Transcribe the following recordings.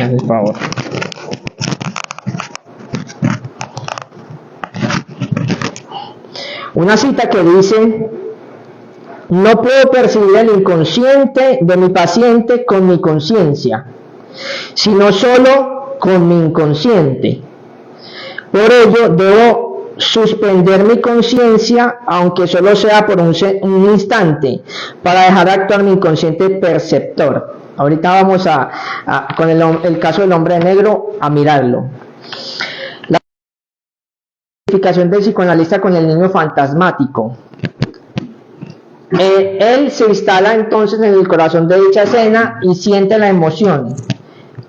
Me haces favor. Una cita que dice: no puedo percibir el inconsciente de mi paciente con mi conciencia, sino solo con mi inconsciente. Por ello debo suspender mi conciencia, aunque solo sea por un instante, para dejar actuar mi inconsciente perceptor. Ahorita vamos con el caso del hombre de negro a mirarlo. La identificación del psicoanalista con el niño fantasmático. Él se instala entonces en el corazón de dicha escena y siente la emoción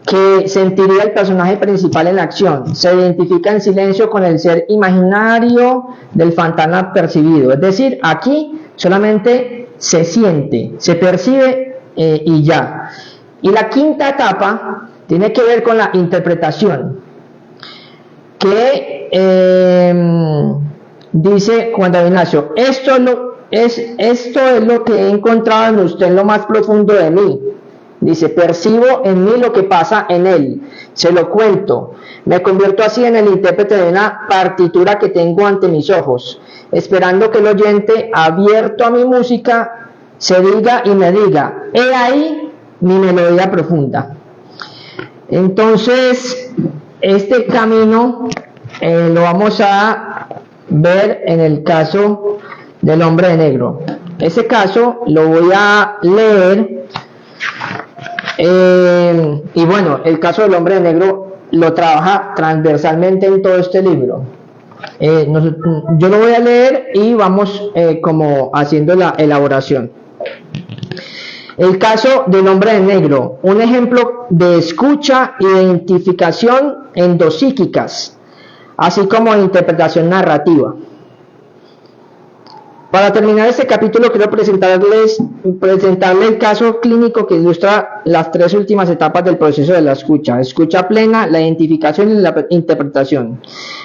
que sentiría el personaje principal en la acción. Se identifica en silencio con el ser imaginario del fantasma percibido. Es decir, aquí solamente se siente, se percibe y ya. Y la quinta etapa tiene que ver con la interpretación, que dice Juan David Ignacio: esto es lo que he encontrado en usted en lo más profundo de mí. Dice: percibo en mí lo que pasa en él, se lo cuento, me convierto así en el intérprete de una partitura que tengo ante mis ojos, esperando que el oyente, abierto a mi música, se diga y me diga: he ahí mi melodía profunda. Entonces, este camino lo vamos a ver en el caso del hombre de negro. Ese caso lo voy a leer. Y bueno, el caso del hombre de negro lo trabaja transversalmente en todo este libro. Yo lo voy a leer y vamos como haciendo la elaboración. El caso del hombre de negro, un ejemplo de escucha, identificación endopsíquicas, así como de interpretación narrativa. Para terminar este capítulo quiero presentarle el caso clínico que ilustra las tres últimas etapas del proceso de la escucha: escucha plena, la identificación y la interpretación.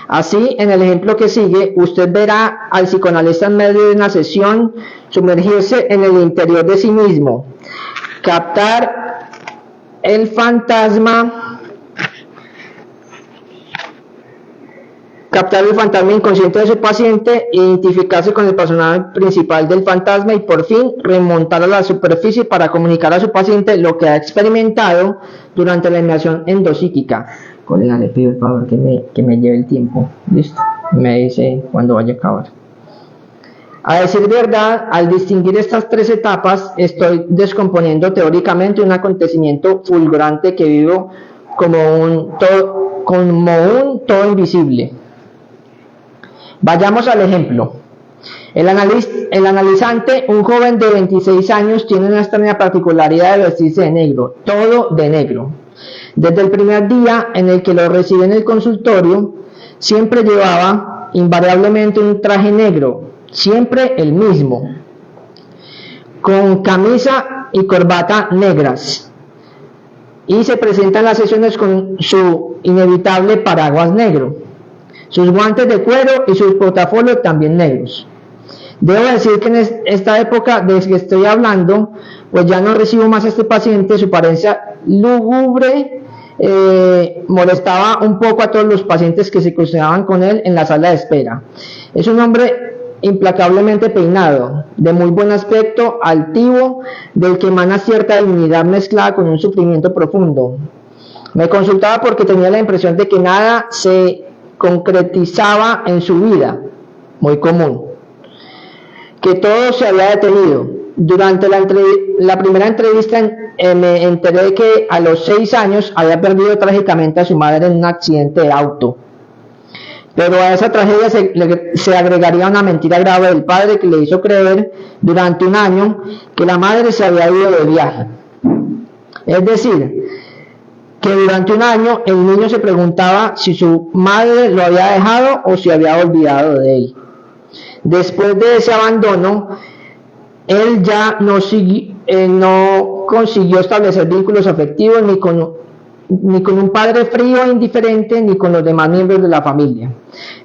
Así, en el ejemplo que sigue, usted verá al psicoanalista en medio de una sesión sumergirse en el interior de sí mismo, captar el fantasma inconsciente de su paciente, identificarse con el personaje principal del fantasma y por fin remontar a la superficie para comunicar a su paciente lo que ha experimentado durante la inmersión endopsíquica. Colega, le pido el favor que me lleve el tiempo. Listo, me dice cuando vaya a acabar. A decir verdad, al distinguir estas tres etapas, estoy descomponiendo teóricamente un acontecimiento fulgurante que vivo como un todo invisible. Vayamos al ejemplo. El analizante, un joven de 26 años, tiene una extraña particularidad de vestirse de negro, todo de negro. Desde el primer día en el que lo recibe en el consultorio, siempre llevaba invariablemente un traje negro, siempre el mismo, con camisa y corbata negras, y se presenta en las sesiones con su inevitable paraguas negro, sus guantes de cuero y sus portafolios también negros. Debo decir que en esta época de que estoy hablando, pues ya no recibo más a este paciente. Su apariencia lúgubre molestaba un poco a todos los pacientes que se cruzaban con él en la sala de espera. Es un hombre implacablemente peinado, de muy buen aspecto, altivo, del que emana cierta dignidad mezclada con un sufrimiento profundo. Me consultaba porque tenía la impresión de que nada se concretizaba en su vida, muy común, que todo se había detenido. Durante la primera entrevista me enteré de que a los 6 años había perdido trágicamente a su madre en un accidente de auto, pero a esa tragedia se agregaría una mentira grave del padre que le hizo creer durante un año que la madre se había ido de viaje. Es decir, que durante un año el niño se preguntaba si su madre lo había dejado o si había olvidado de él. Después de ese abandono, él ya no consiguió establecer vínculos afectivos ni con un padre frío e indiferente, ni con los demás miembros de la familia.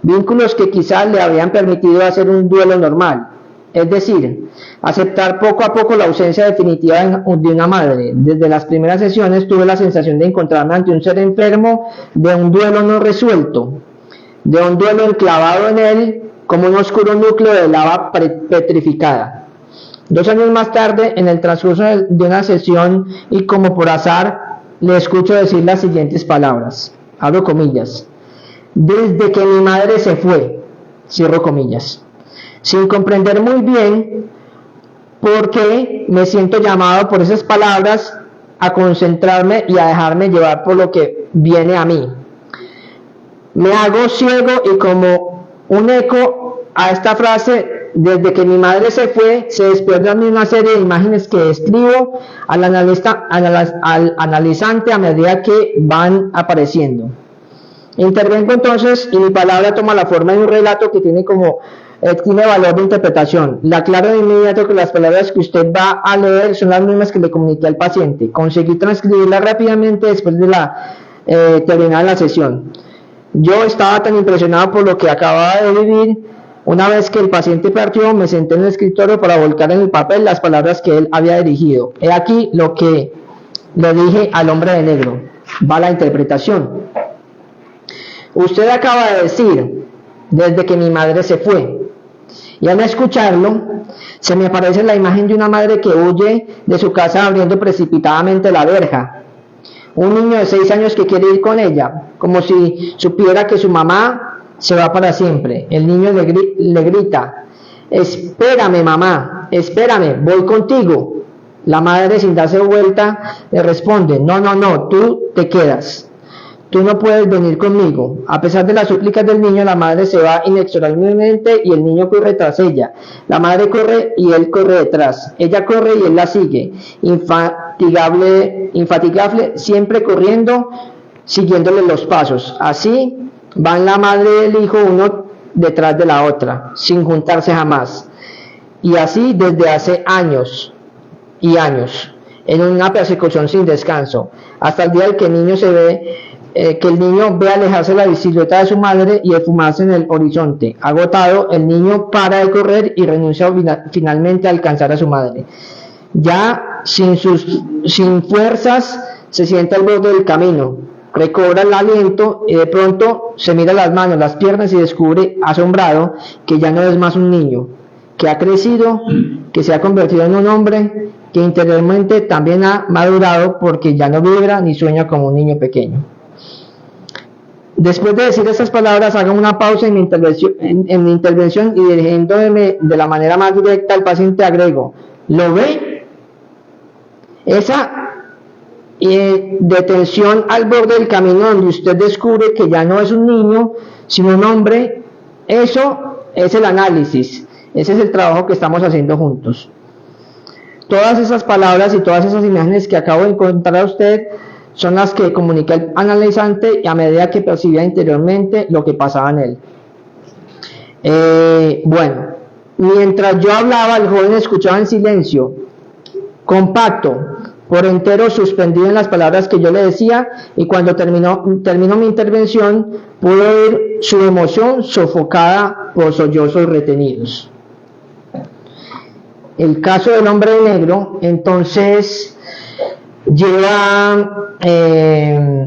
Vínculos que quizás le habían permitido hacer un duelo normal. es decir, aceptar poco a poco la ausencia definitiva de una madre. Desde las primeras sesiones tuve la sensación de encontrarme ante un ser enfermo, de un duelo no resuelto, de un duelo enclavado en él como un oscuro núcleo de lava petrificada. 2 años más tarde, en el transcurso de una sesión y como por azar, le escucho decir las siguientes palabras, abro comillas: desde que mi madre se fue, cierro comillas, sin comprender muy bien por qué me siento llamado por esas palabras a concentrarme y a dejarme llevar por lo que viene a mí. Me hago ciego y como un eco a esta frase, desde que mi madre se fue, se despiertan una serie de imágenes que escribo al analizante a medida que van apareciendo. Intervengo entonces y mi palabra toma la forma de un relato que tiene valor de interpretación. Le aclaro de inmediato que las palabras que usted va a leer son las mismas que le comuniqué al paciente. Conseguí transcribirlas rápidamente después de terminar la sesión. Yo estaba tan impresionado por lo que acababa de vivir. Una vez que el paciente partió, me senté en el escritorio para volcar en el papel las palabras que él había dirigido. He aquí lo que le dije al hombre de negro. Va la interpretación. Usted acaba de decir, desde que mi madre se fue. Y al escucharlo, se me aparece la imagen de una madre que huye de su casa abriendo precipitadamente la verja. Un niño de 6 años que quiere ir con ella, como si supiera que su mamá se va para siempre. El niño le grita: espérame, mamá, espérame, voy contigo. La madre, sin darse vuelta, le responde: no, tú te quedas. Tú no puedes venir conmigo. A pesar de las súplicas del niño, la madre se va inexorablemente y el niño corre tras ella. La madre corre y él corre detrás. Ella corre y él la sigue, infatigable, siempre corriendo, siguiéndole los pasos. Así van la madre y el hijo uno detrás de la otra, sin juntarse jamás. Y así desde hace años y años, en una persecución sin descanso, hasta el día en que el niño ve alejarse la silueta de su madre y esfumarse en el horizonte. Agotado, el niño para de correr y renuncia finalmente a alcanzar a su madre. Ya sin fuerzas, se sienta al borde del camino, recobra el aliento y de pronto se mira las manos, las piernas y descubre, asombrado, que ya no es más un niño, que ha crecido, que se ha convertido en un hombre, que interiormente también ha madurado porque ya no vibra ni sueña como un niño pequeño. Después de decir estas palabras, hago una pausa en mi intervención y dirigiéndome de la manera más directa al paciente agrego: ¿lo ve? Esa detención al borde del camino donde usted descubre que ya no es un niño, sino un hombre, eso es el análisis, ese es el trabajo que estamos haciendo juntos. Todas esas palabras y todas esas imágenes que acabo de encontrar a usted son las que comunica el analizante y a medida que percibía interiormente lo que pasaba en él. Bueno, mientras yo hablaba, el joven escuchaba en silencio, compacto, por entero suspendido en las palabras que yo le decía, y cuando terminó mi intervención, pude oír su emoción sofocada por sollozos retenidos. El caso del hombre de negro, entonces, lleva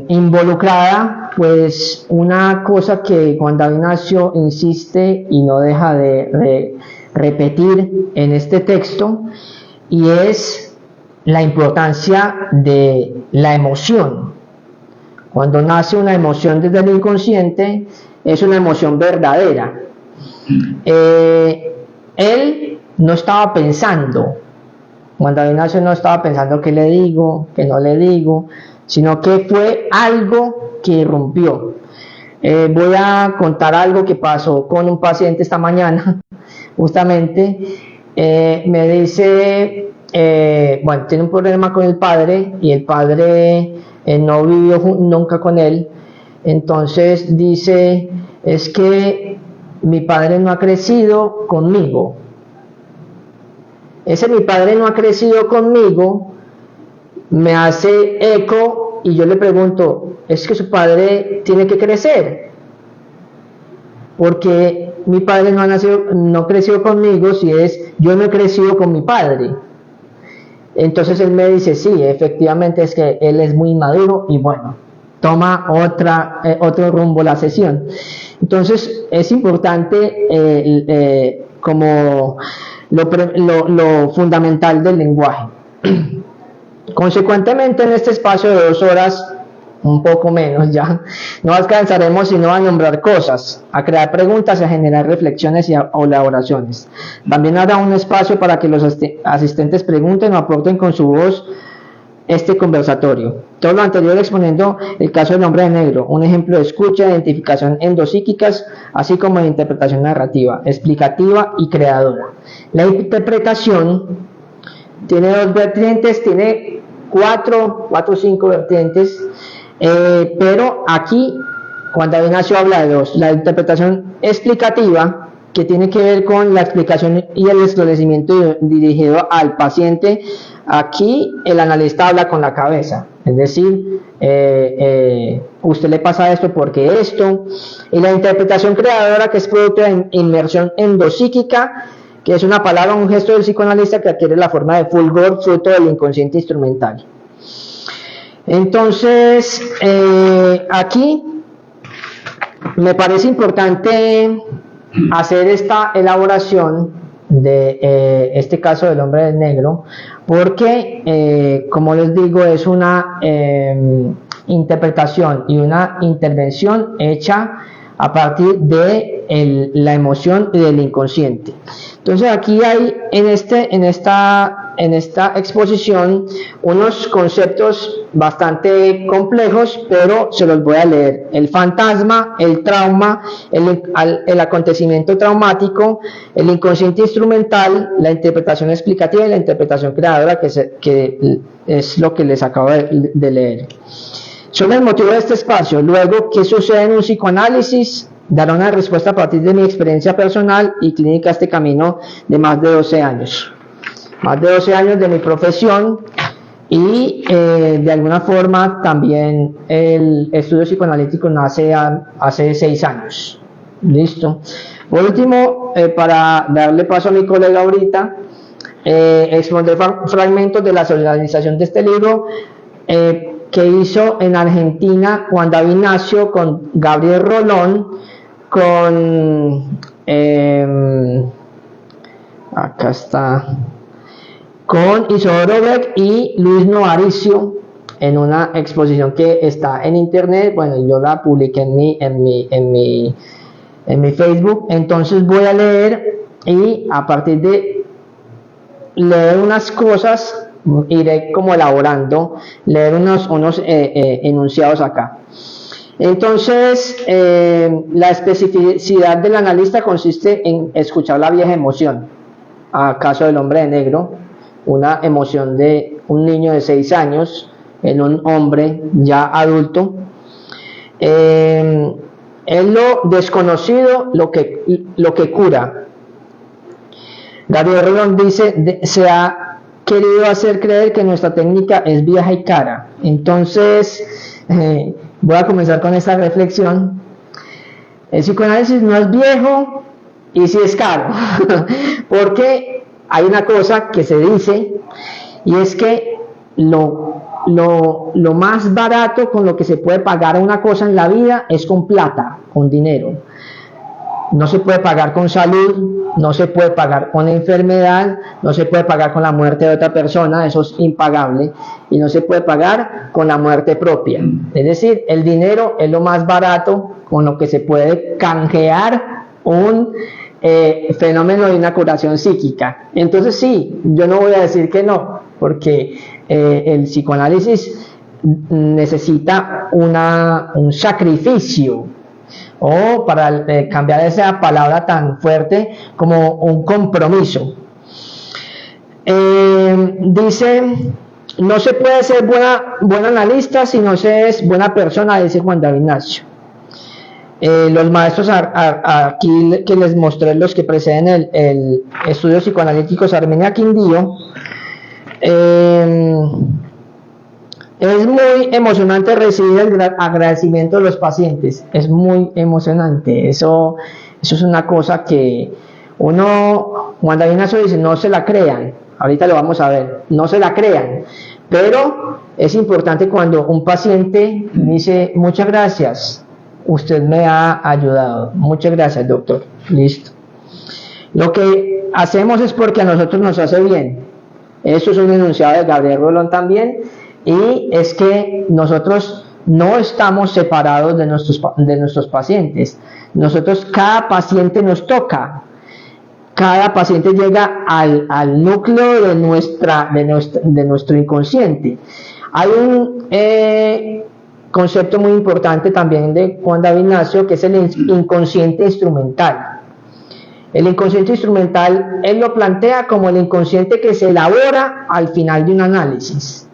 involucrada pues una cosa que Juan David Ignacio insiste y no deja de repetir en este texto, y es la importancia de la emoción. Cuando nace una emoción desde el inconsciente, es una emoción verdadera. Él no estaba pensando, Juan David Ignacio no estaba pensando qué le digo, qué no le digo, sino que fue algo que irrumpió. Voy a contar algo que pasó con un paciente esta mañana, justamente. Me dice, bueno, tiene un problema con el padre y el padre no vivió nunca con él. Entonces dice, es que mi padre no ha crecido conmigo. Ese mi padre no ha crecido conmigo me hace eco y yo le pregunto, ¿es que su padre tiene que crecer? Porque mi padre no creció conmigo si es yo no he crecido con mi padre. Entonces él me dice, sí, efectivamente es que él es muy maduro y bueno, toma otro rumbo la sesión. Entonces es importante como lo fundamental del lenguaje. Consecuentemente, en este espacio de 2 horas, un poco menos ya, no alcanzaremos sino a nombrar cosas, a crear preguntas y a generar reflexiones o elaboraciones. También habrá un espacio para que los asistentes pregunten o aporten con su voz este conversatorio. Todo lo anterior exponiendo el caso del hombre de negro, un ejemplo de escucha, identificación endopsíquicas, así como de interpretación narrativa, explicativa y creadora. La interpretación tiene 2 vertientes, tiene 4 o 5 vertientes, pero aquí Juan David Ignacio habla de 2. La interpretación explicativa, que tiene que ver con la explicación y el esclarecimiento dirigido al paciente. Aquí el analista habla con la cabeza, es decir, usted le pasa esto porque esto. Y la interpretación creadora, que es producto de inmersión endopsíquica, que es una palabra, un gesto del psicoanalista que adquiere la forma de fulgor, fruto del inconsciente instrumental. Entonces, aquí me parece importante hacer esta elaboración de este caso del hombre negro, porque, como les digo, es una interpretación y una intervención hecha a partir de la emoción y del inconsciente. Entonces aquí hay en esta exposición unos conceptos bastante complejos, pero se los voy a leer. El fantasma, el trauma, el acontecimiento traumático, el inconsciente instrumental, la interpretación explicativa y la interpretación creadora, que es lo que les acabo de leer. Son el motivo de este espacio. Luego, ¿qué sucede en un psicoanálisis? Daré una respuesta a partir de mi experiencia personal y clínica a este camino de más de 12 años. Más de 12 años de mi profesión y de alguna forma también el estudio psicoanalítico nace hace 6 años. ¿Listo? Por último, para darle paso a mi colega ahorita, expondré fragmentos de la solidarización de este libro que hizo en Argentina Juan David Ignacio con Gabriel Rolón, con acá está, con Isidoro Beck y Luis Novaricio, en una exposición que está en internet. Bueno, yo la publiqué en mi Facebook. Entonces voy a leer y a partir de leer unas cosas iré como elaborando, leer unos enunciados acá. Entonces, la especificidad del analista consiste en escuchar la vieja emoción, acaso del hombre de negro, una emoción de un niño de 6 años en un hombre ya adulto. Es lo desconocido lo que cura. Gabriel Rolón dice, se ha querido hacer creer que nuestra técnica es vieja y cara. Entonces, voy a comenzar con esta reflexión. El psicoanálisis no es viejo y sí es caro, porque hay una cosa que se dice, y es que lo más barato con lo que se puede pagar una cosa en la vida es con plata, con dinero. No se puede pagar con salud, no se puede pagar con enfermedad, no se puede pagar con la muerte de otra persona, eso es impagable, y no se puede pagar con la muerte propia. Es decir, el dinero es lo más barato con lo que se puede canjear un fenómeno de una curación psíquica. Entonces sí, yo no voy a decir que no, porque el psicoanálisis necesita un sacrificio, o para cambiar esa palabra tan fuerte, como un compromiso. Dice, no se puede ser buen analista si no se es buena persona, dice Juan David Ignacio. Los maestros aquí que les mostré, los que preceden el estudio psicoanalítico Armenia Quindío, es muy emocionante recibir el agradecimiento de los pacientes, es muy emocionante, eso es una cosa que Juan David Ignacio dice, no se la crean, ahorita lo vamos a ver, no se la crean, pero es importante cuando un paciente dice, muchas gracias, usted me ha ayudado, muchas gracias doctor, listo. Lo que hacemos es porque a nosotros nos hace bien. Eso es un enunciado de Gabriel Rolón también, y es que nosotros no estamos separados de nuestros pacientes. Nosotros, cada paciente nos toca, cada paciente llega al núcleo de nuestro inconsciente. Hay un concepto muy importante también de Juan David Ignacio, que es el inconsciente instrumental. El inconsciente instrumental, él lo plantea como el inconsciente que se elabora al final de un análisis.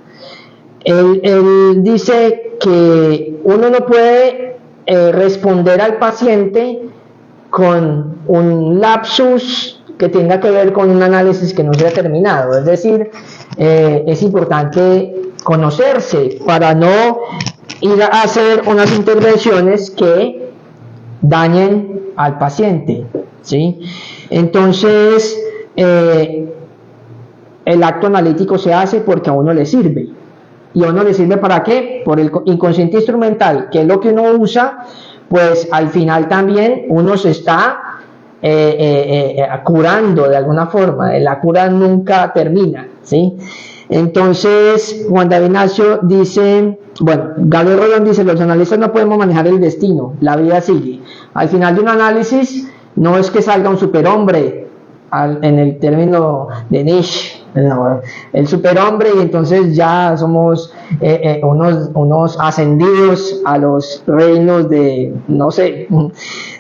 Él dice que uno no puede responder al paciente con un lapsus que tenga que ver con un análisis que no se ha terminado. Es decir, es importante conocerse para no ir a hacer unas intervenciones que dañen al paciente, ¿sí? Entonces, el acto analítico se hace porque a uno le sirve. ¿Y a uno le sirve para qué? Por el inconsciente instrumental, que es lo que uno usa, pues al final también uno se está curando de alguna forma. La cura nunca termina, ¿sí? Entonces, Juan David Ignacio dice, bueno, Gabriel Rolón dice, los analistas no podemos manejar el destino, la vida sigue. Al final de un análisis, no es que salga un superhombre, en el término de Nietzsche, no, el superhombre, y entonces ya somos unos ascendidos a los reinos de, no sé,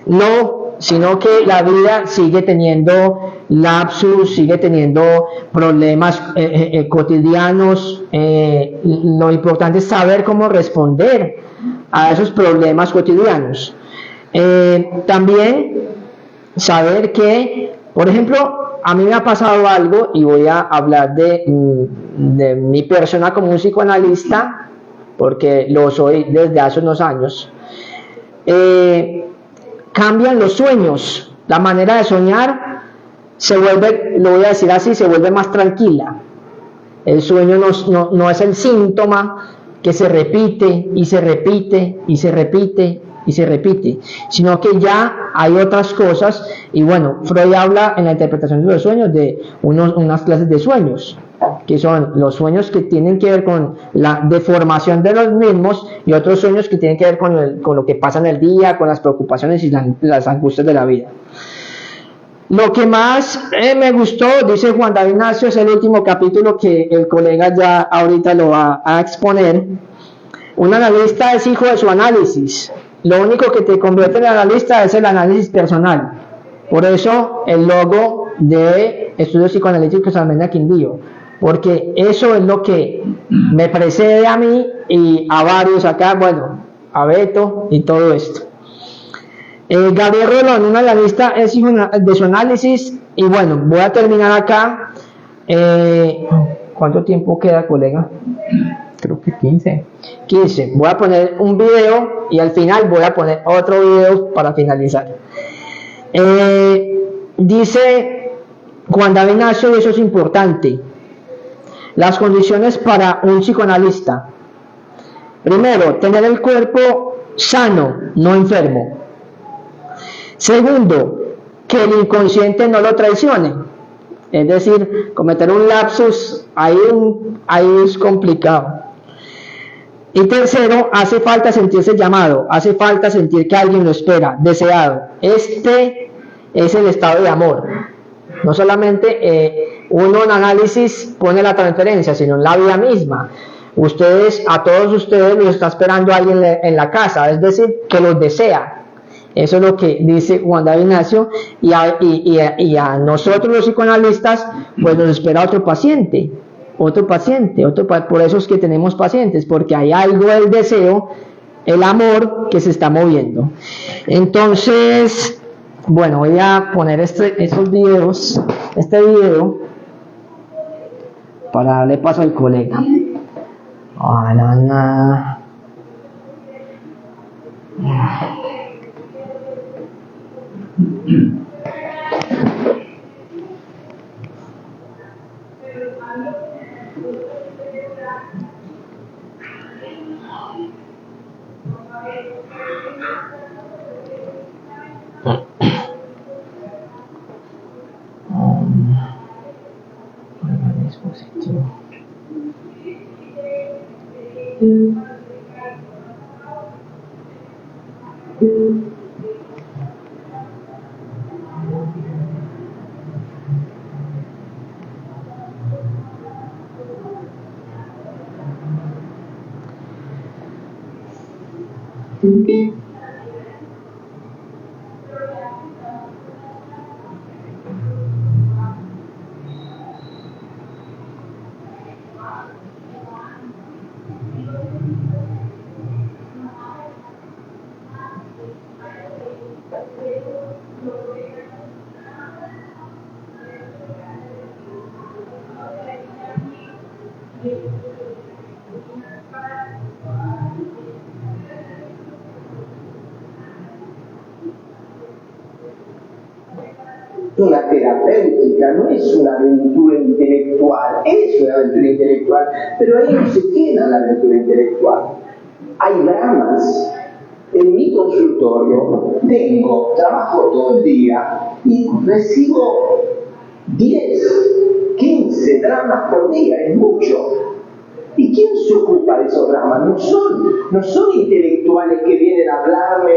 no, sino que la vida sigue teniendo lapsus, sigue teniendo problemas cotidianos. Lo importante es saber cómo responder a esos problemas cotidianos. También saber que, por ejemplo, a mí me ha pasado algo, y voy a hablar de mi persona como un psicoanalista, porque lo soy desde hace unos años. Cambian los sueños, la manera de soñar se vuelve, lo voy a decir así, se vuelve más tranquila. El sueño no es el síntoma que se repite y se repite y se repite y se repite, sino que ya hay otras cosas. Y bueno, Freud habla en la interpretación de los sueños de unas clases de sueños, que son los sueños que tienen que ver con la deformación de los mismos, y otros sueños que tienen que ver con lo que pasa en el día, con las preocupaciones y las angustias de la vida. Lo que más me gustó, dice Juan David Ignacio, es el último capítulo que el colega ya ahorita lo va a exponer. Un analista es hijo de su análisis. Lo único que te convierte en analista es el análisis personal. Por eso el logo de Estudios Psicoanalíticos Almena Quindío, porque eso es lo que me precede a mí y a varios acá, bueno, a Beto y todo esto. Gabriel Rolón, un analista, es hijo de su análisis. Y bueno, voy a terminar acá. ¿Cuánto tiempo queda, colega? Creo que 15. Voy a poner un video y al final voy a poner otro video para finalizar. Dice Juan David Ignacio, y eso es importante, las condiciones para un psicoanalista. Primero, tener el cuerpo sano, no enfermo. Segundo, que el inconsciente no lo traicione. Es decir, cometer un lapsus, ahí es complicado. Y tercero, hace falta sentirse llamado, hace falta sentir que alguien lo espera, deseado. Este es el estado de amor. No solamente uno en análisis pone la transferencia, sino en la vida misma. A todos ustedes los está esperando alguien en la casa, es decir, que los desea. Eso es lo que dice Juan David Ignacio, y a nosotros los psicoanalistas, pues nos espera otro paciente, por eso es que tenemos pacientes, porque hay algo del deseo, el amor que se está moviendo. Entonces, bueno, voy a poner este video, para darle paso al colega. Dispositivo. Una terapéutica no es una aventura intelectual, es una aventura intelectual, pero ahí no se queda la aventura intelectual. Hay dramas. En mi consultorio trabajo todo el día y recibo 10, 15 dramas por día, es mucho. ¿Y quién se ocupa de esos dramas? No son intelectuales que vienen a hablarme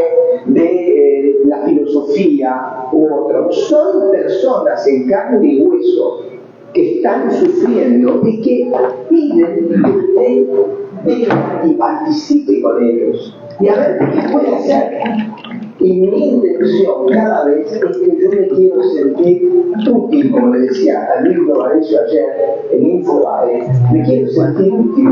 de la filosofía u otros. Son personas en carne y hueso que están sufriendo y que piden que usted venga y participe con ellos. Y a ver qué puede hacer. Y mi intención cada vez es que yo me quiero sentir útil, como le decía a Luis Lovarecio ayer en Infobae, me quiero sentir útil,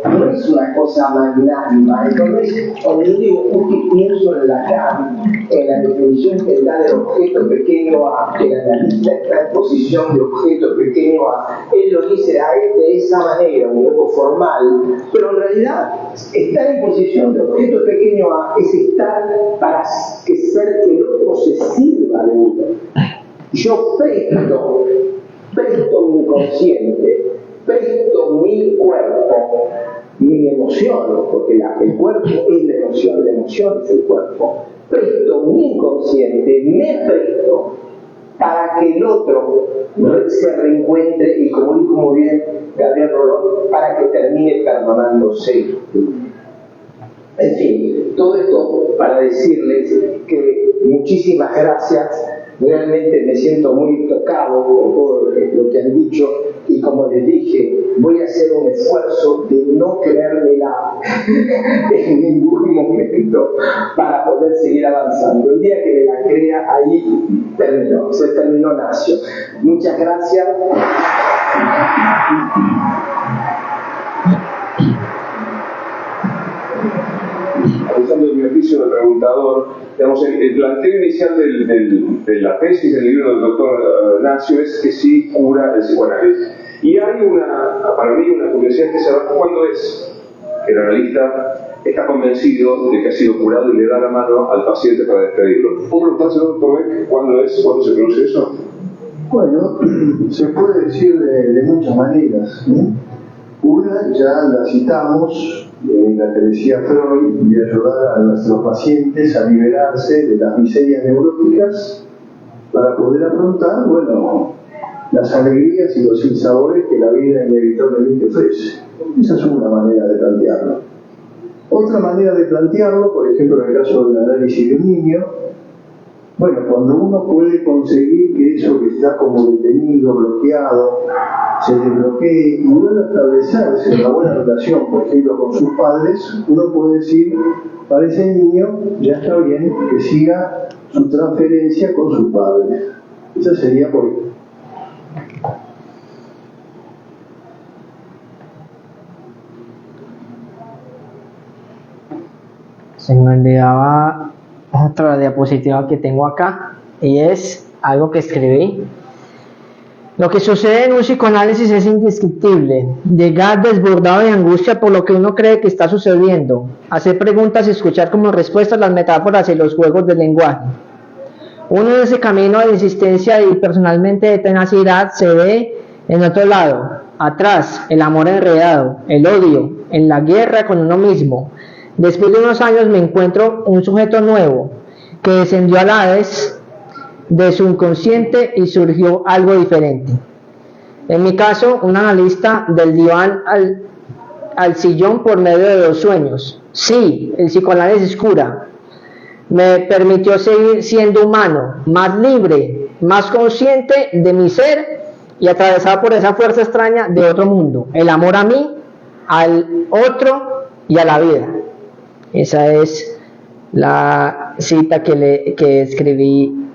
no es una cosa magnánima, entonces cuando yo digo útil pienso en Lacan, en la definición que da de objeto pequeño a, que el analista está en posición de objeto pequeño a, él lo dice de esa manera, un poco formal, pero en realidad estar en posición de objeto pequeño a es estar para que ser que el otro se sirva de uno. Yo presto mi inconsciente, presto mi cuerpo, mi emoción, porque el cuerpo es la emoción es el cuerpo. Presto mi inconsciente, me presto para que el otro se reencuentre y, como dijo muy bien Gabriel Rolón, para que termine perdonándose. En fin, todo esto para decirles que muchísimas gracias. Realmente me siento muy tocado por todo lo que han dicho y, como les dije, voy a hacer un esfuerzo de no creérmela en ningún momento para poder seguir avanzando. El día que me la crea, ahí se terminó Nacio. Muchas gracias. Usando mi oficio de preguntador, digamos, el planteo inicial de la tesis del libro del doctor Nacio es que sí cura el psicoanálisis. Y hay para mí una curiosidad que saber cuándo es que el analista está convencido de que ha sido curado y le da la mano al paciente para despedirlo. ¿Puedo preguntárselo, doctor Beck, cuándo se produce eso? Bueno, se puede decir de muchas maneras, ¿no? Una ya la citamos, la que decía Freud, de ayudar a nuestros pacientes a liberarse de las miserias neuróticas para poder afrontar, bueno, las alegrías y los sinsabores que la vida inevitablemente ofrece. Esa es una manera de plantearlo. Otra manera de plantearlo, por ejemplo, en el caso del análisis de un niño, bueno, cuando uno puede conseguir que eso que está como detenido, bloqueado, se desbloquee y vuelva a establecerse una buena relación, por ejemplo, con sus padres, uno puede decir, para ese niño ya está bien que siga su transferencia con sus padres. Eso sería por ejemplo. Se me olvidaba otra diapositiva que tengo acá, y es algo que escribí. Lo que sucede en un psicoanálisis es indescriptible: llegar desbordado de angustia por lo que uno cree que está sucediendo, hacer preguntas y escuchar como respuestas las metáforas y los juegos del lenguaje. Uno en ese camino de insistencia y personalmente de tenacidad se ve en otro lado, atrás el amor enredado, el odio, en la guerra con uno mismo. Después de unos años me encuentro un sujeto nuevo que descendió al Hades de su inconsciente y surgió algo diferente. En mi caso, un analista del diván al sillón por medio de 2 sueños. Sí, el psicoanálisis cura. Me permitió seguir siendo humano, más libre, más consciente de mi ser y atravesado por esa fuerza extraña de otro mundo, el amor a mí, al otro y a la vida. Esa es la cita que escribí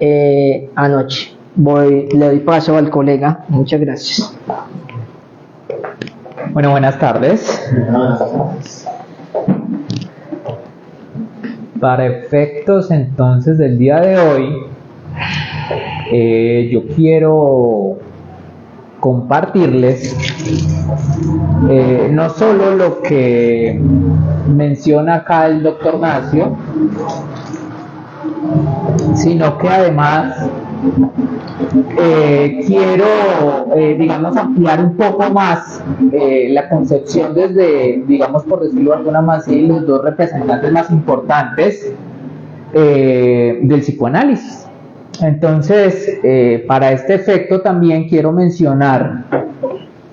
anoche. Le doy paso al colega. Muchas gracias. Bueno, buenas tardes. Para efectos entonces del día de hoy, yo quiero compartirles no solo lo que menciona acá el doctor Nacio, sino que además quiero, digamos, ampliar un poco más la concepción desde, digamos, por decirlo de alguna manera, los 2 representantes más importantes del psicoanálisis. Entonces, para este efecto también quiero mencionar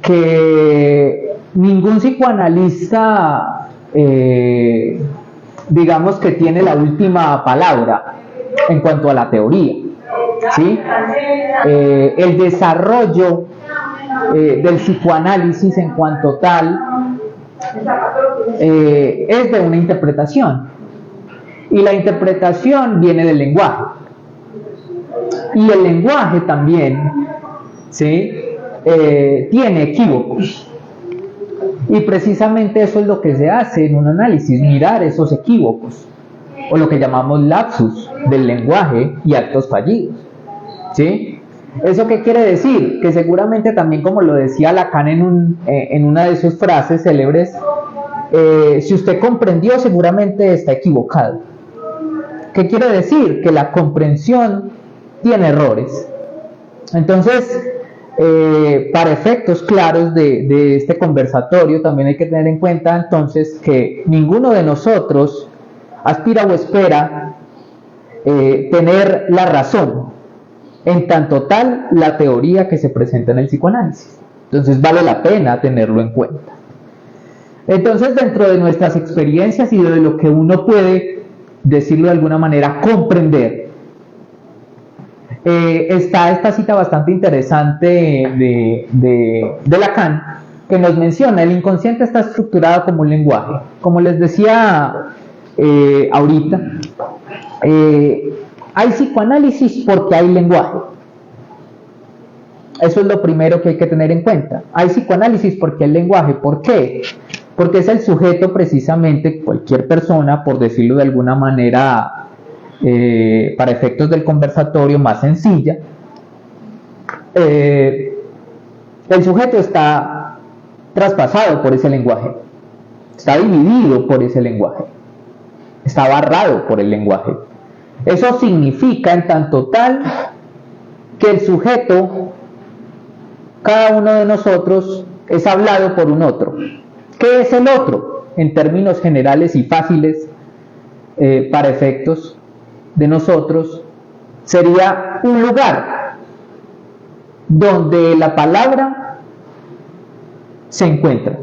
que ningún psicoanalista, digamos, que tiene la última palabra en cuanto a la teoría, ¿sí? El desarrollo del psicoanálisis en cuanto tal es de una interpretación, y la interpretación viene del lenguaje, y el lenguaje también, ¿sí? Tiene equívocos, y precisamente eso es lo que se hace en un análisis, mirar esos equívocos, o lo que llamamos lapsus del lenguaje y actos fallidos, ¿sí? ¿Eso qué quiere decir? Que seguramente también, como lo decía Lacan en una de sus frases célebres, si usted comprendió, seguramente está equivocado. ¿Qué quiere decir? Que la comprensión tiene errores. Entonces, para efectos claros de este conversatorio, también hay que tener en cuenta entonces que ninguno de nosotros aspira o espera tener la razón en tanto tal la teoría que se presenta en el psicoanálisis. Entonces vale la pena tenerlo en cuenta. Entonces, dentro de nuestras experiencias y de lo que uno puede, decirlo de alguna manera, comprender, está esta cita bastante interesante de Lacan, que nos menciona: el inconsciente está estructurado como un lenguaje. Como les decía ahorita, hay psicoanálisis porque hay lenguaje. Eso es lo primero que hay que tener en cuenta. Hay psicoanálisis porque hay lenguaje. ¿Por qué? Porque es el sujeto, precisamente, cualquier persona, por decirlo de alguna manera, para efectos del conversatorio más sencilla, el sujeto está traspasado por ese lenguaje, está dividido por ese lenguaje, está barrado por el lenguaje. Eso significa, en tanto tal, que el sujeto, cada uno de nosotros, es hablado por un otro. ¿Qué es el otro? En términos generales y fáciles, para efectos de nosotros, sería un lugar donde la palabra se encuentra,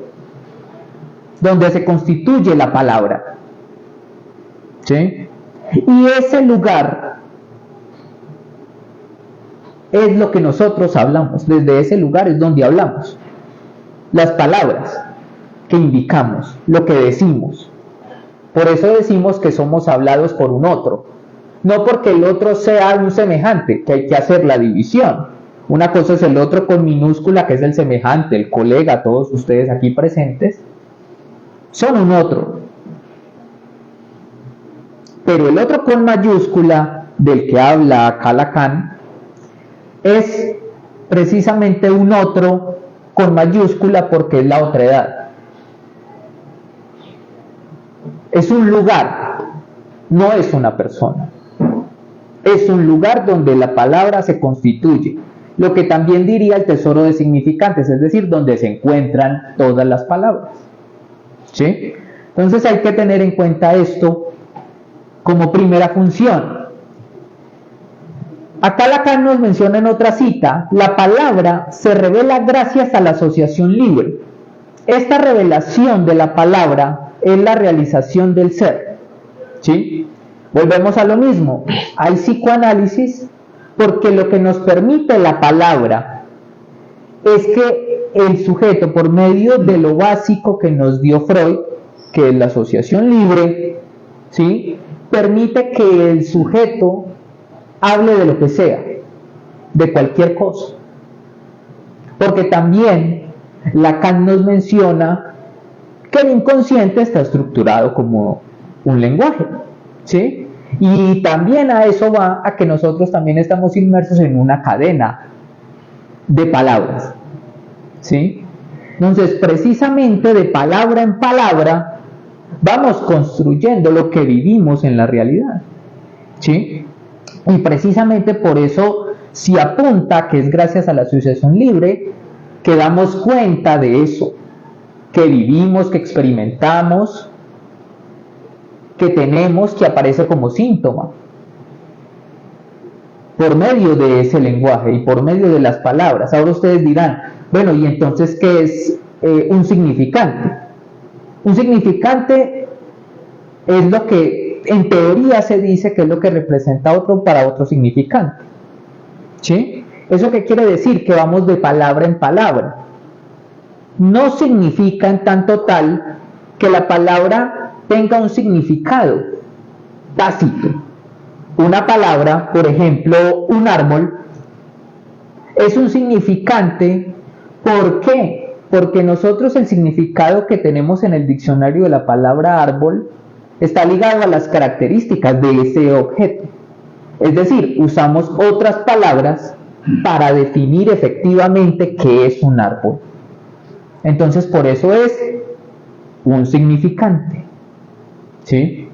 donde se constituye la palabra, ¿sí? Y ese lugar es lo que nosotros hablamos. Desde ese lugar es donde hablamos. Las palabras que indicamos, lo que decimos. Por eso decimos que somos hablados por un otro. No porque el otro sea un semejante, que hay que hacer la división. Una cosa es el otro con minúscula, que es el semejante, el colega, todos ustedes aquí presentes, son un otro. Pero el otro con mayúscula, del que habla acá Lacan, es precisamente un otro con mayúscula porque es la otredad. Es un lugar, no es una persona. Es un lugar donde la palabra se constituye. lo que también diría el tesoro de significantes, es decir, donde se encuentran todas las palabras. ¿Sí? Entonces hay que tener en cuenta esto como primera función. Acá Lacan nos menciona en otra cita, la palabra se revela gracias a la asociación libre. Esta revelación de la palabra es la realización del ser. ¿Sí? Volvemos a lo mismo, hay psicoanálisis porque lo que nos permite la palabra es que el sujeto, por medio de lo básico que nos dio Freud, que es la asociación libre, ¿sí?, permite que el sujeto hable de lo que sea, de cualquier cosa. Porque también Lacan nos menciona que el inconsciente está estructurado como un lenguaje, ¿sí? Y también a eso va a que nosotros también estamos inmersos en una cadena de palabras, ¿sí? Entonces, precisamente de palabra en palabra vamos construyendo lo que vivimos en la realidad, ¿sí? Y precisamente por eso se apunta que es gracias a la asociación libre que damos cuenta de eso, que vivimos, que experimentamos, que tenemos, que aparece como síntoma, por medio de ese lenguaje y por medio de las palabras. Ahora ustedes dirán, bueno, ¿y entonces qué es un significante? Un significante es lo que en teoría se dice que es lo que representa otro para otro significante, ¿sí? ¿Eso qué quiere decir? Que vamos de palabra en palabra. No significa en tanto tal que la palabra tenga un significado tácito. Una palabra, por ejemplo, un árbol, es un significante. ¿Por qué? Porque nosotros el significado que tenemos en el diccionario de la palabra árbol está ligado a las características de ese objeto. Es decir, usamos otras palabras para definir efectivamente qué es un árbol. Entonces, por eso es un significante, ¿sí?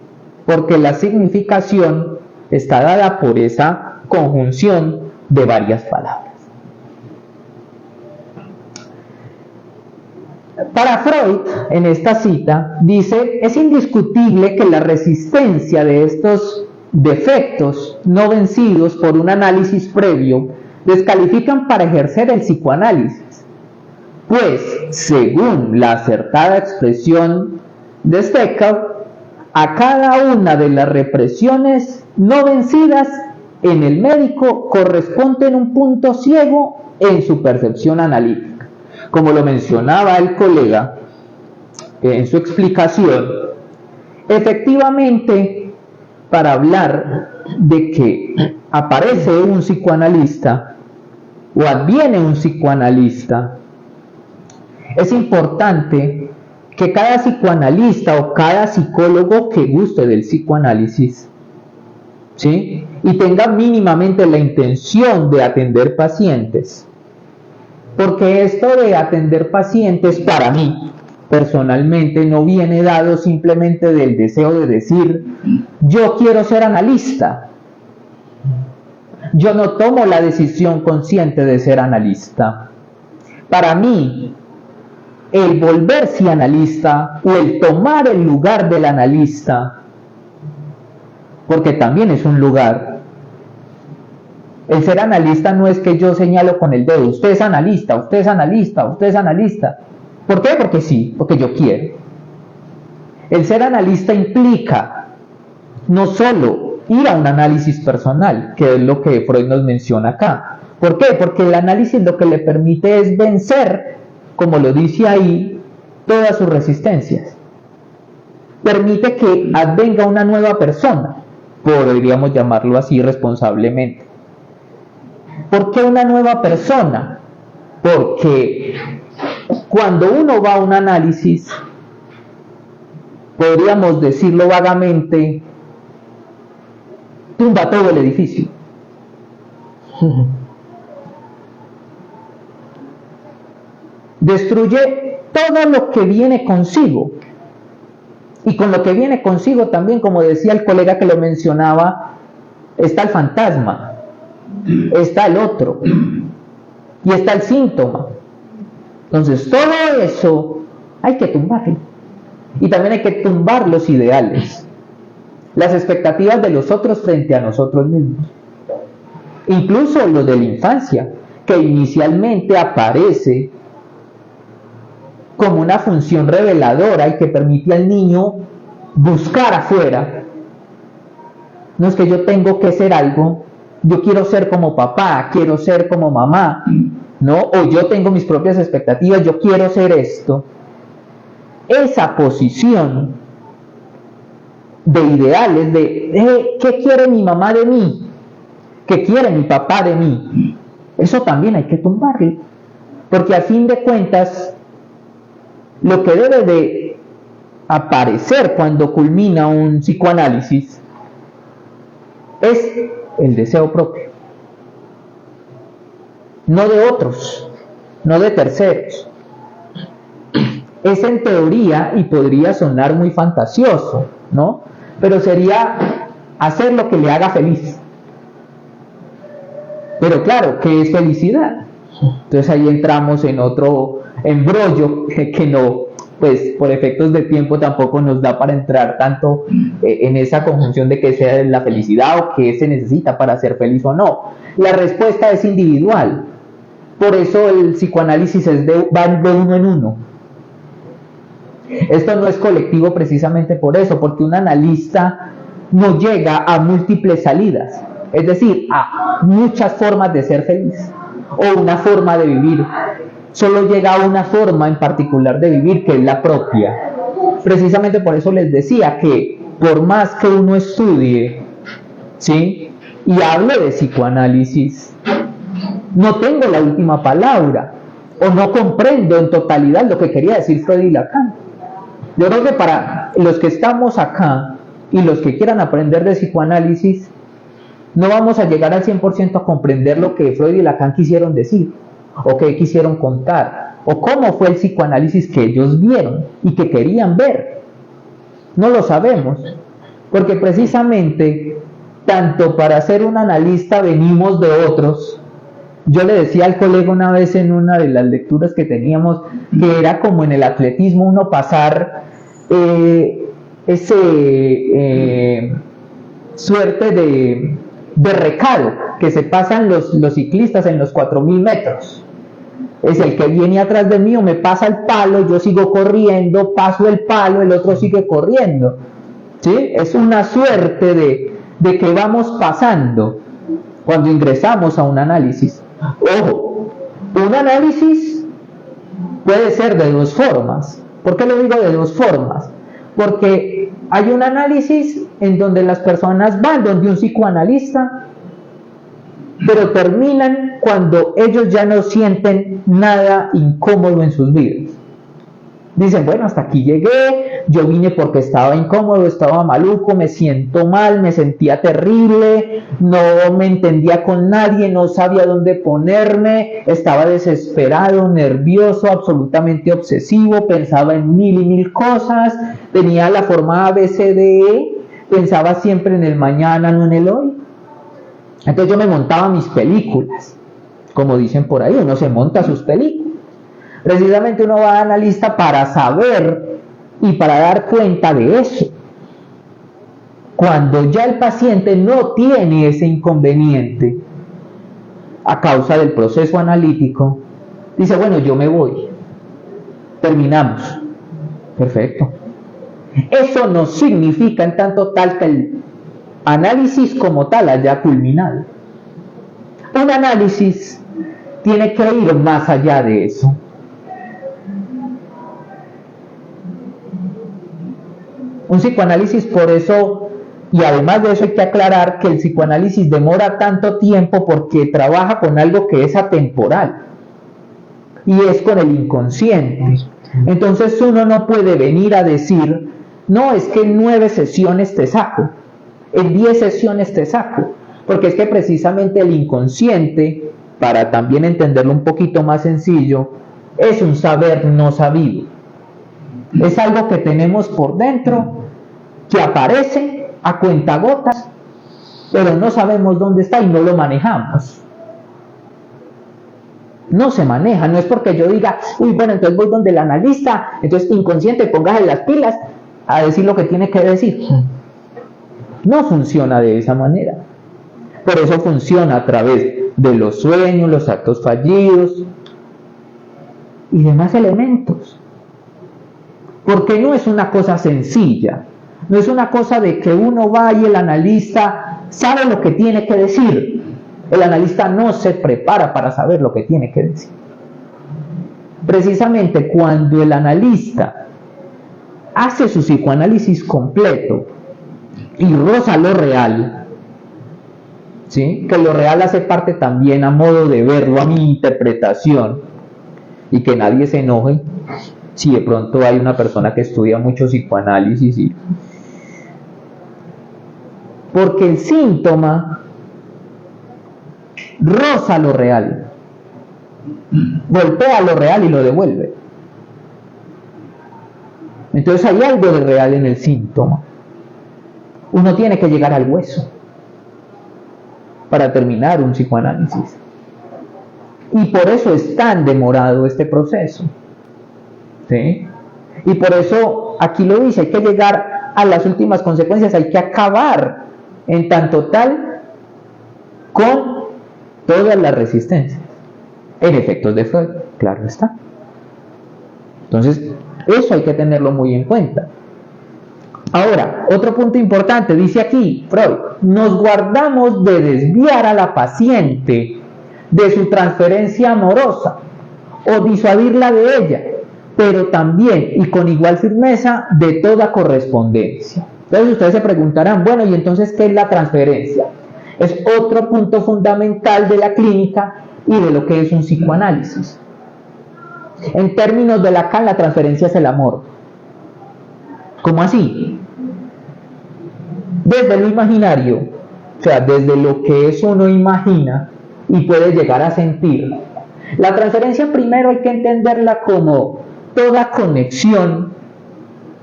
Porque la significación está dada por esa conjunción de varias palabras. Para Freud, en esta cita, dice, es indiscutible que la resistencia de estos defectos no vencidos por un análisis previo descalifican para ejercer el psicoanálisis, pues, según la acertada expresión de Steckel, a cada una de las represiones no vencidas en el médico corresponde un punto ciego en su percepción analítica. Como lo mencionaba el colega en su explicación, efectivamente, para hablar de que aparece un psicoanalista o adviene un psicoanalista, es importante que cada psicoanalista o cada psicólogo que guste del psicoanálisis, ¿sí?, y tenga mínimamente la intención de atender pacientes, porque esto de atender pacientes para mí personalmente no viene dado simplemente del deseo de decir yo quiero ser analista. Yo no tomo la decisión consciente de ser analista. Para mí, el volverse analista o el tomar el lugar del analista, porque también es un lugar, el ser analista no es que yo señalo con el dedo, usted es analista, usted es analista, usted es analista. ¿Por qué? Porque sí, porque yo quiero. El ser analista implica no solo ir a un análisis personal, que es lo que Freud nos menciona acá. ¿Por qué? Porque el análisis lo que le permite es vencer, como lo dice ahí, todas sus resistencias. Permite que advenga una nueva persona, podríamos llamarlo así responsablemente. ¿Por qué una nueva persona? Porque cuando uno va a un análisis, podríamos decirlo vagamente, tumba todo el edificio. Destruye todo lo que viene consigo. Y con lo que viene consigo también, como decía el colega que lo mencionaba, está el fantasma, está el otro, y está el síntoma. Entonces todo eso hay que tumbarlo. Y también hay que tumbar los ideales, las expectativas de los otros frente a nosotros mismos. Incluso lo de la infancia, que inicialmente aparece como una función reveladora y que permite al niño buscar afuera. No es que yo tengo que ser algo, yo quiero ser como papá, quiero ser como mamá, ¿no? O yo tengo mis propias expectativas, yo quiero ser esto. Esa posición de ideales, de ¿qué quiere mi mamá de mí? ¿Qué quiere mi papá de mí? Eso también hay que tumbarlo, porque a fin de cuentas lo que debe de aparecer cuando culmina un psicoanálisis es el deseo propio, no de otros, no de terceros. Es en teoría y podría sonar muy fantasioso, ¿no? Pero sería hacer lo que le haga feliz. Pero claro, ¿qué es felicidad? Entonces ahí entramos en otro embrollo que no, pues por efectos de tiempo tampoco nos da para entrar tanto en esa conjunción de qué sea la felicidad o qué se necesita para ser feliz o no. La respuesta es individual. Por eso el psicoanálisis va de uno en uno. Esto no es colectivo precisamente por eso, porque un analista no llega a múltiples salidas, es decir, a muchas formas de ser feliz o una forma de vivir. Solo llega a una forma en particular de vivir, que es la propia. Precisamente por eso les decía que por más que uno estudie, ¿sí?, y hable de psicoanálisis, no tengo la última palabra o no comprendo en totalidad lo que quería decir Freud y Lacan. Yo creo que para los que estamos acá y los que quieran aprender de psicoanálisis, no vamos a llegar al 100% a comprender lo que Freud y Lacan quisieron decir, o qué quisieron contar, o cómo fue el psicoanálisis que ellos vieron y que querían ver. No lo sabemos, porque precisamente, tanto para ser un analista venimos de otros. Yo le decía al colega una vez en una de las lecturas que teníamos, que era como en el atletismo uno pasar suerte de recado que se pasan los ciclistas en los 4.000 metros. Es el que viene atrás de mí o me pasa el palo, yo sigo corriendo, paso el palo, el otro sigue corriendo. ¿Sí? Es una suerte de que vamos pasando cuando ingresamos a un análisis. Ojo, un análisis puede ser de dos formas. ¿Por qué lo digo de dos formas? Porque hay un análisis en donde las personas van donde un psicoanalista, pero terminan cuando ellos ya no sienten nada incómodo en sus vidas. Dicen, bueno, hasta aquí llegué, yo vine porque estaba incómodo, estaba maluco, me siento mal, me sentía terrible, no me entendía con nadie, no sabía dónde ponerme, estaba desesperado, nervioso, absolutamente obsesivo, pensaba en mil y mil cosas, tenía la forma ABCDE, pensaba siempre en el mañana, no en el hoy. Entonces yo me montaba mis películas, como dicen por ahí, uno se monta sus películas. Precisamente uno va a analista para saber y para dar cuenta de eso. Cuando ya el paciente no tiene ese inconveniente a causa del proceso analítico, dice, bueno, yo me voy. Terminamos. Perfecto. Eso no significa en tanto tal que el análisis como tal haya culminado. Un análisis tiene que ir más allá de eso. Un psicoanálisis, por eso, y además de eso hay que aclarar que el psicoanálisis demora tanto tiempo porque trabaja con algo que es atemporal y es con el inconsciente. Entonces uno no puede venir a decir, no, es que en 9 sesiones te saco, en 10 sesiones te saco, porque es que precisamente el inconsciente, para también entenderlo un poquito más sencillo, es un saber no sabido. Es algo que tenemos por dentro, que aparece a cuentagotas, pero no sabemos dónde está y no lo manejamos. no se maneja. No es porque yo diga, uy, bueno, entonces voy donde el analista, entonces inconsciente, póngase las pilas a decir lo que tiene que decir. No funciona de esa manera. Por eso funciona a través de los sueños, los actos fallidos y demás elementos. Porque no es una cosa sencilla. No es una cosa de que uno va y el analista sabe lo que tiene que decir. El analista no se prepara para saber lo que tiene que decir. Precisamente cuando el analista hace su psicoanálisis completo y roza lo real, ¿sí? Que lo real hace parte también a modo de verlo, a mi interpretación, y que nadie se enoje si de pronto hay una persona que estudia mucho psicoanálisis porque el síntoma roza lo real, golpea lo real y lo devuelve. Entonces hay algo de real en el síntoma. Uno tiene que llegar al hueso para terminar un psicoanálisis. Y por eso es tan demorado este proceso. ¿Sí? Y por eso aquí lo dice, hay que llegar a las últimas consecuencias, hay que acabar en tanto tal con todas las resistencias en efectos de Freud, claro está. Entonces, eso hay que tenerlo muy en cuenta. Ahora, otro punto importante, dice aquí Freud, nos guardamos de desviar a la paciente de su transferencia amorosa o disuadirla de ella, pero también y con igual firmeza de toda correspondencia. Entonces ustedes se preguntarán, bueno, ¿y entonces qué es la transferencia? Es otro punto fundamental de la clínica y de lo que es un psicoanálisis. En términos de Lacan, la transferencia es el amor. ¿Cómo así? Desde lo imaginario, o sea, desde lo que eso uno imagina y puede llegar a sentir. La transferencia primero hay que entenderla como toda conexión,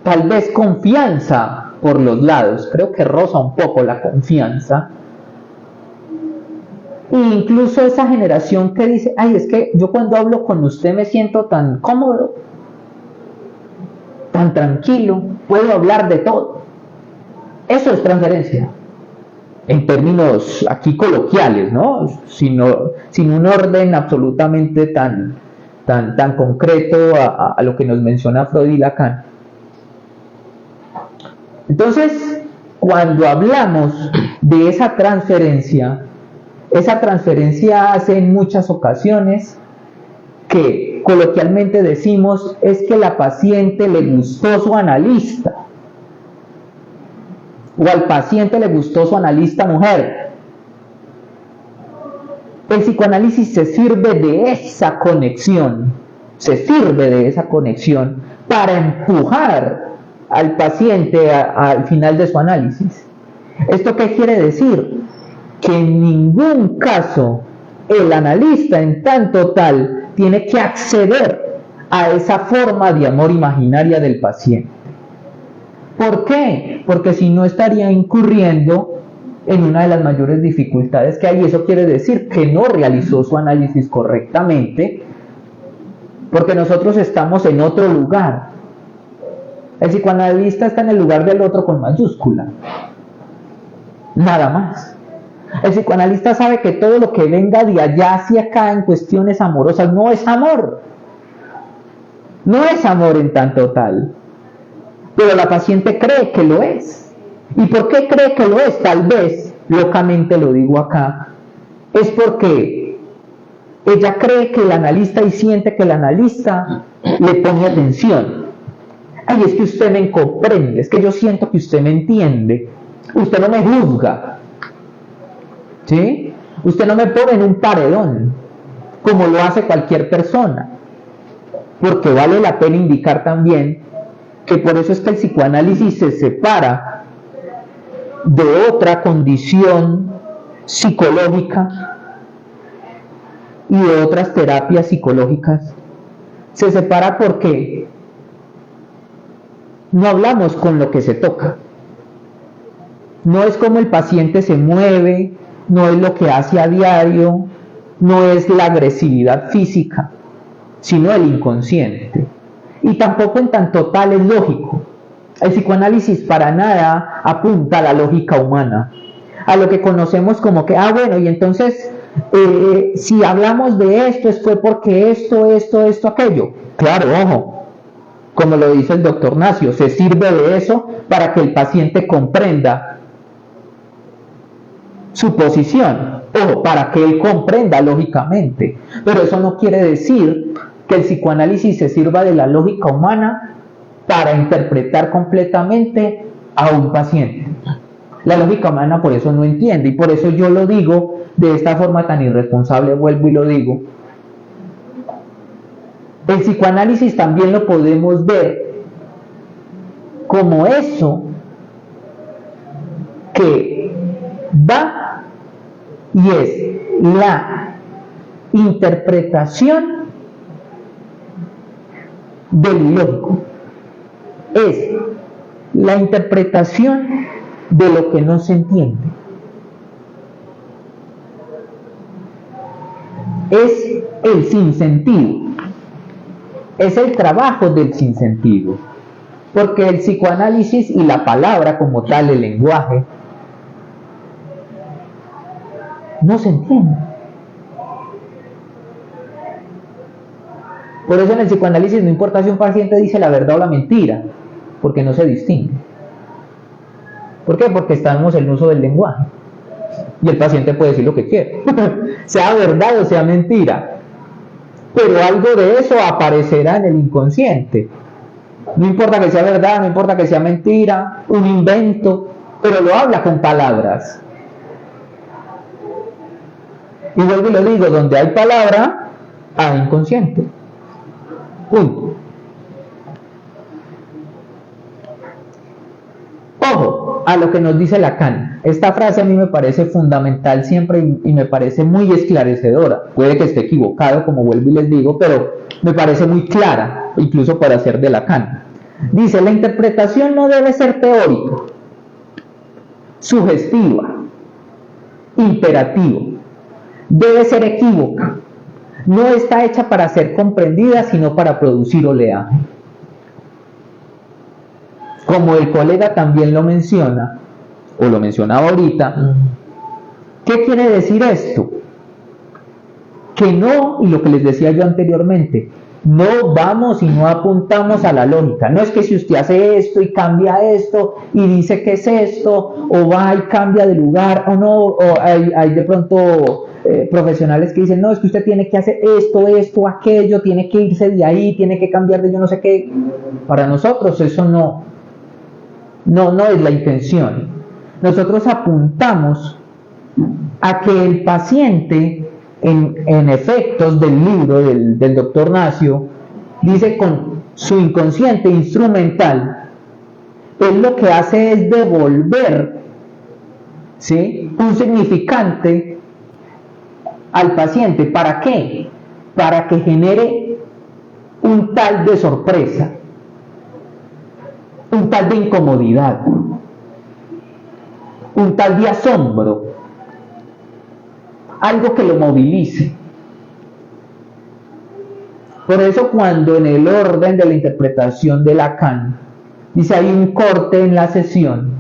tal vez confianza por los lados, creo que roza un poco la confianza, e incluso esa generación que dice, ay, es que yo cuando hablo con usted me siento tan cómodo, tan tranquilo, puedo hablar de todo. Eso es transferencia, en términos aquí coloquiales, ¿no? Sin un orden absolutamente tan concreto a lo que nos menciona Freud y Lacan. Entonces, cuando hablamos de esa transferencia hace en muchas ocasiones que coloquialmente decimos es que la paciente le gustó su analista o al paciente le gustó su analista mujer. El psicoanálisis se sirve de esa conexión, para empujar al paciente al final de su análisis. ¿Esto qué quiere decir? Que en ningún caso el analista en tanto tal tiene que acceder a esa forma de amor imaginaria del paciente. ¿Por qué? Porque si no estaría incurriendo en una de las mayores dificultades que hay. Eso quiere decir que no realizó su análisis correctamente, porque nosotros estamos en otro lugar. El psicoanalista está en el lugar del otro con mayúscula, nada más. El psicoanalista sabe que todo lo que venga de allá hacia acá en cuestiones amorosas no es amor. No es amor en tanto tal. Pero la paciente cree que lo es. ¿Y por qué cree que lo es? Tal vez, locamente lo digo acá, es porque ella cree que el analista y siente que el analista le pone atención. Ay, es que usted me comprende, es que yo siento que usted me entiende. Usted no me juzga. ¿Sí? Usted no me pone en un paredón, como lo hace cualquier persona. Porque vale la pena indicar también que por eso es que el psicoanálisis se separa de otra condición psicológica y de otras terapias psicológicas. Se separa porque no hablamos con lo que se toca. No es como el paciente se mueve, no es lo que hace a diario, no es la agresividad física, sino el inconsciente. Y tampoco en tanto tal es lógico. El psicoanálisis para nada apunta a la lógica humana, a lo que conocemos como que, bueno, y entonces si hablamos de esto, fue porque esto, aquello. Claro, ojo, como lo dice el doctor Nacio, se sirve de eso para que el paciente comprenda su posición, o para que él comprenda lógicamente. Pero eso no quiere decir que el psicoanálisis se sirva de la lógica humana para interpretar completamente a un paciente. La lógica humana por eso no entiende, y por eso yo lo digo de esta forma tan irresponsable, vuelvo y lo digo. El psicoanálisis también lo podemos ver como eso que va y es la interpretación del ilógico, es la interpretación de lo que no se entiende, es el sinsentido, es el trabajo del sinsentido, porque el psicoanálisis y la palabra como tal, el lenguaje, no se entiende. Por eso en el psicoanálisis no importa si un paciente dice la verdad o la mentira, porque no se distingue. ¿Por qué? Porque estamos en el uso del lenguaje y el paciente puede decir lo que quiere, sea verdad o sea mentira, pero algo de eso aparecerá en el inconsciente. No importa que sea verdad, no importa que sea mentira, un invento, pero lo habla con palabras. Y vuelvo y lo digo, donde hay palabra, hay inconsciente. Punto. Ojo a lo que nos dice Lacan. Esta frase a mí me parece fundamental siempre y me parece muy esclarecedora. Puede que esté equivocado, como vuelvo y les digo, pero me parece muy clara, incluso para ser de Lacan. Dice, la interpretación no debe ser teórica, sugestiva, imperativa. Debe ser equívoca. No está hecha para ser comprendida, sino para producir oleaje. Como el colega también lo menciona, o lo mencionaba ahorita, ¿qué quiere decir esto? Que no, y lo que les decía yo anteriormente, no vamos y no apuntamos a la lógica. No es que si usted hace esto y cambia esto y dice que es esto, o va y cambia de lugar, o no, o hay de pronto profesionales que dicen, no, es que usted tiene que hacer esto, aquello, tiene que irse de ahí, tiene que cambiar de yo no sé qué. Para nosotros eso no es la intención. Nosotros apuntamos a que el paciente, en efectos del libro del doctor Nacio, dice con su inconsciente instrumental, él lo que hace es devolver, ¿sí?, un significante al paciente. ¿Para qué? Para que genere un tal de sorpresa, un tal de incomodidad, un tal de asombro, algo que lo movilice. Por eso cuando en el orden de la interpretación de Lacan dice hay un corte en la sesión,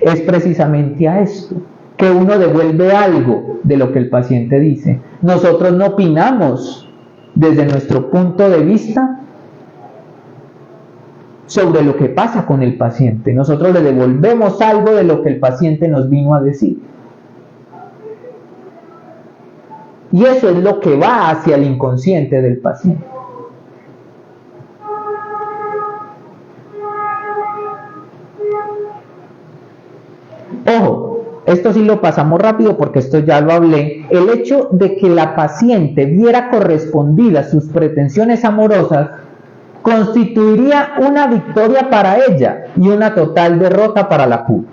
es precisamente a esto, que uno devuelve algo de lo que el paciente dice. Nosotros no opinamos desde nuestro punto de vista sobre lo que pasa con el paciente. Nosotros le devolvemos algo de lo que el paciente nos vino a decir. Y eso es lo que va hacia el inconsciente del paciente. Ojo, esto sí lo pasamos rápido porque esto ya lo hablé. El hecho de que la paciente viera correspondidas sus pretensiones amorosas constituiría una victoria para ella y una total derrota para la cura.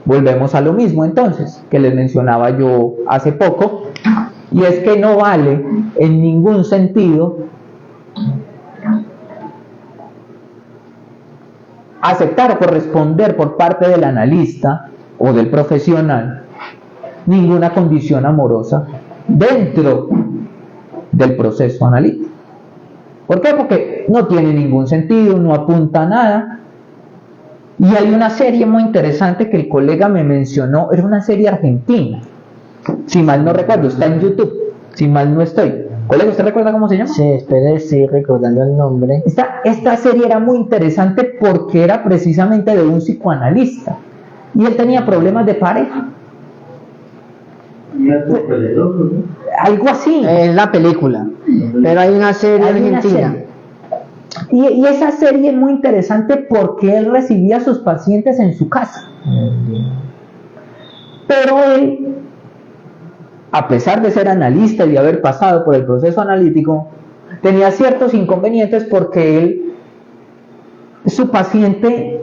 Volvemos a lo mismo entonces que les mencionaba yo hace poco, y es que no vale en ningún sentido aceptar o corresponder por parte del analista o del profesional ninguna condición amorosa dentro del proceso analítico. ¿Por qué? Porque no tiene ningún sentido, no apunta a nada. Y hay una serie muy interesante que el colega me mencionó, era una serie argentina, si mal no recuerdo, está en YouTube, si mal no estoy. Colega, ¿usted recuerda cómo se llama? Sí, espere, estoy recordando el nombre. Esta serie era muy interesante porque era precisamente de un psicoanalista y él tenía problemas de pareja. Algo así. Es la película, pero hay una serie argentina. Y esa serie es muy interesante porque él recibía a sus pacientes en su casa. Pero él, a pesar de ser analista y de haber pasado por el proceso analítico, tenía ciertos inconvenientes porque su paciente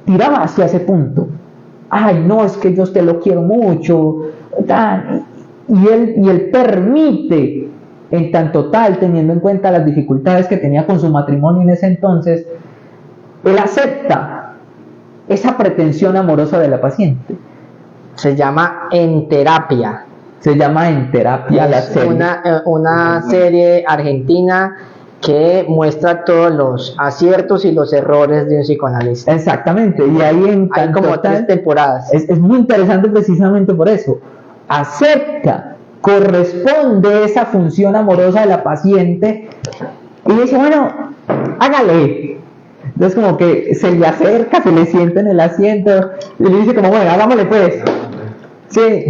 tiraba hacia ese punto. Ay, no, es que yo te lo quiero mucho. Y él permite, en tanto tal, teniendo en cuenta las dificultades que tenía con su matrimonio en ese entonces, él acepta esa pretensión amorosa de la paciente. Se llama En Terapia. Se llama En Terapia la serie. Una serie argentina que muestra todos los aciertos y los errores de un psicoanalista. Exactamente, y ahí hay como 3 temporadas. Es muy interesante precisamente por eso. Acepta, corresponde esa función amorosa de la paciente y dice, bueno, hágale. Entonces como que se le acerca, se le sienta en el asiento y le dice como, bueno, hagámosle pues. Sí.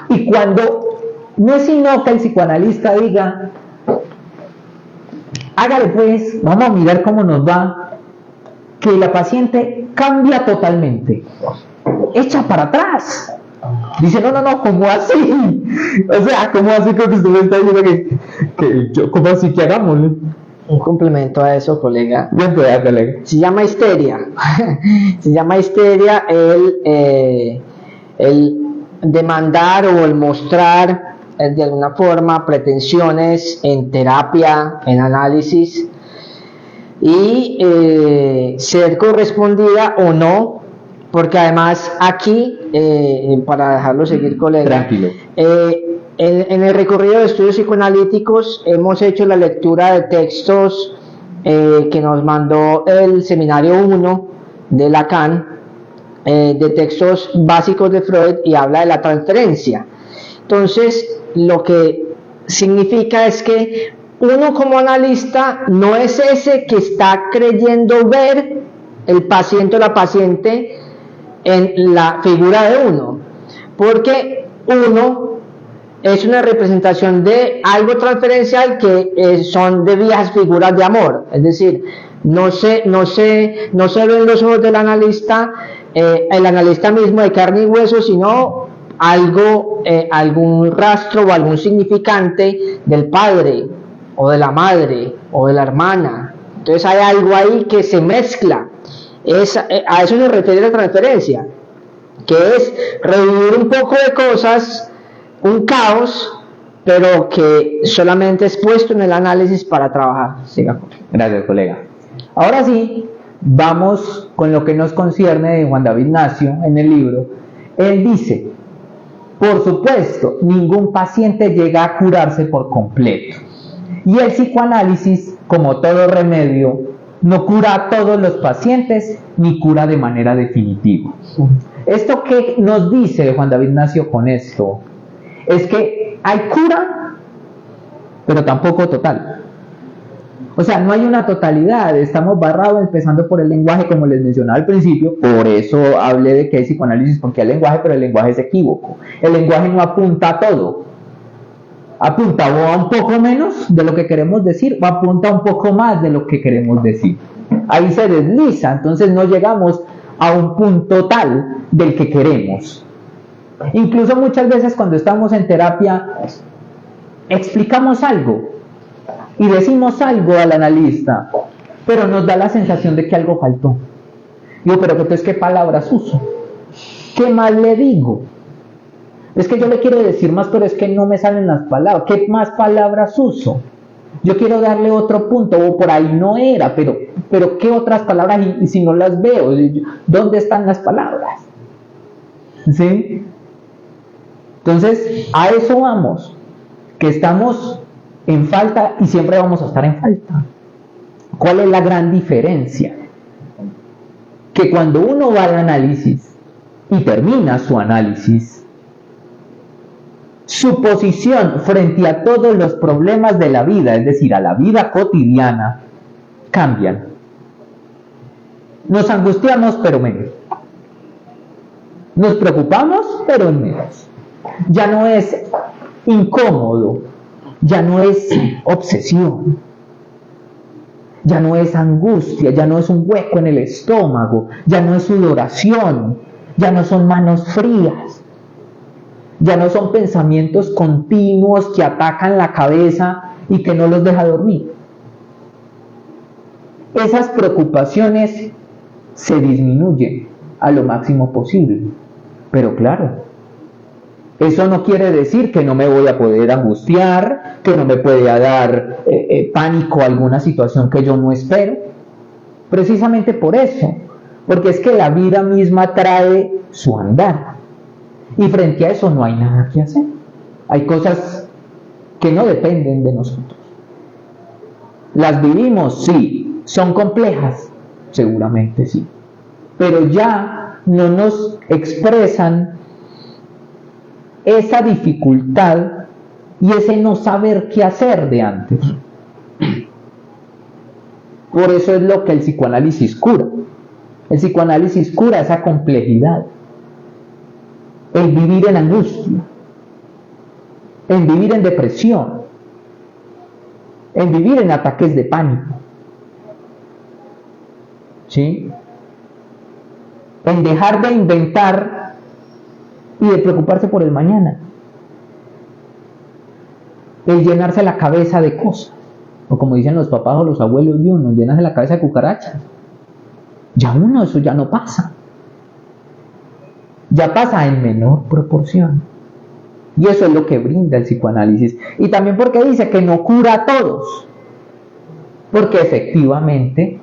Y cuando no es sino que el psicoanalista diga, hágale pues, vamos a mirar cómo nos va, que la paciente cambia totalmente, echa para atrás. Dice, no, ¿cómo así? O sea, ¿cómo así que usted me está diciendo que yo, ¿cómo así que hagámosle? Un complemento a eso, colega. Bien, pues, colega. Se llama histeria. Se llama histeria el demandar o el mostrar de alguna forma pretensiones en terapia, en análisis, y ser correspondida o no, porque además aquí, para dejarlo seguir, colega, tranquilo. En el recorrido de estudios psicoanalíticos hemos hecho la lectura de textos que nos mandó el seminario 1 de Lacan, de textos básicos de Freud, y habla de la transferencia. Entonces, lo que significa es que uno como analista no es ese que está creyendo ver el paciente o la paciente en la figura de uno, porque uno es una representación de algo transferencial que son de viejas figuras de amor, es decir, no se ve en los ojos del analista el analista mismo de carne y hueso, sino algo, algún rastro o algún significante del padre o de la madre o de la hermana. Entonces hay algo ahí que se mezcla. A eso se refiere la transferencia, que es revivir un poco de cosas, un caos, pero que solamente es puesto en el análisis para trabajar. Siga. Gracias, colega. Ahora sí, vamos con lo que nos concierne de Juan David Nacio en el libro. Él dice, por supuesto, ningún paciente llega a curarse por completo. Y el psicoanálisis, como todo remedio, no cura a todos los pacientes ni cura de manera definitiva. Esto que nos dice Juan David Nacio con esto es que hay cura, pero tampoco total. O sea, no hay una totalidad, estamos barrados empezando por el lenguaje, como les mencionaba al principio. Por eso hablé de que hay psicoanálisis, porque hay lenguaje, pero el lenguaje es equívoco. El lenguaje no apunta a todo, apunta o a un poco menos de lo que queremos decir, o apunta a un poco más de lo que queremos decir. Ahí se desliza, entonces no llegamos a un punto tal del que queremos. Incluso muchas veces cuando estamos en terapia explicamos algo y decimos algo al analista, pero nos da la sensación de que algo faltó. Digo, pero entonces, ¿qué palabras uso? ¿Qué más le digo? Es que yo le quiero decir más, pero es que no me salen las palabras. ¿Qué más palabras uso? Yo quiero darle otro punto, o por ahí no era, pero ¿qué otras palabras? Y si no las veo, ¿dónde están las palabras? ¿Sí? Entonces, a eso vamos, que estamos en falta y siempre vamos a estar en falta. ¿Cuál es la gran diferencia? Que cuando uno va al análisis y termina su análisis, su posición frente a todos los problemas de la vida, es decir, a la vida cotidiana, cambian. Nos angustiamos, pero menos. Nos preocupamos, pero menos. Ya no es incómodo, ya no es obsesión, ya no es angustia, ya no es un hueco en el estómago, ya no es sudoración, ya no son manos frías, ya no son pensamientos continuos que atacan la cabeza y que no los deja dormir. Esas preocupaciones se disminuyen a lo máximo posible, pero claro, eso no quiere decir que no me voy a poder angustiar, que no me pueda dar pánico a alguna situación que yo no espero. Precisamente por eso, porque es que la vida misma trae su andar. Y frente a eso no hay nada que hacer. Hay cosas que no dependen de nosotros. ¿Las vivimos? Sí. ¿Son complejas? Seguramente sí. Pero ya no nos expresan esa dificultad y ese no saber qué hacer de antes. Por eso es lo que el psicoanálisis cura. El psicoanálisis cura esa complejidad. El vivir en angustia, en vivir en depresión, en vivir en ataques de pánico, ¿sí? En dejar de inventar y de preocuparse por el mañana, el llenarse la cabeza de cosas, o como dicen los papás o los abuelos de uno, llenarse la cabeza de cucarachas. Ya uno, eso ya no pasa, ya pasa en menor proporción, y eso es lo que brinda el psicoanálisis. Y también porque dice que no cura a todos, porque efectivamente,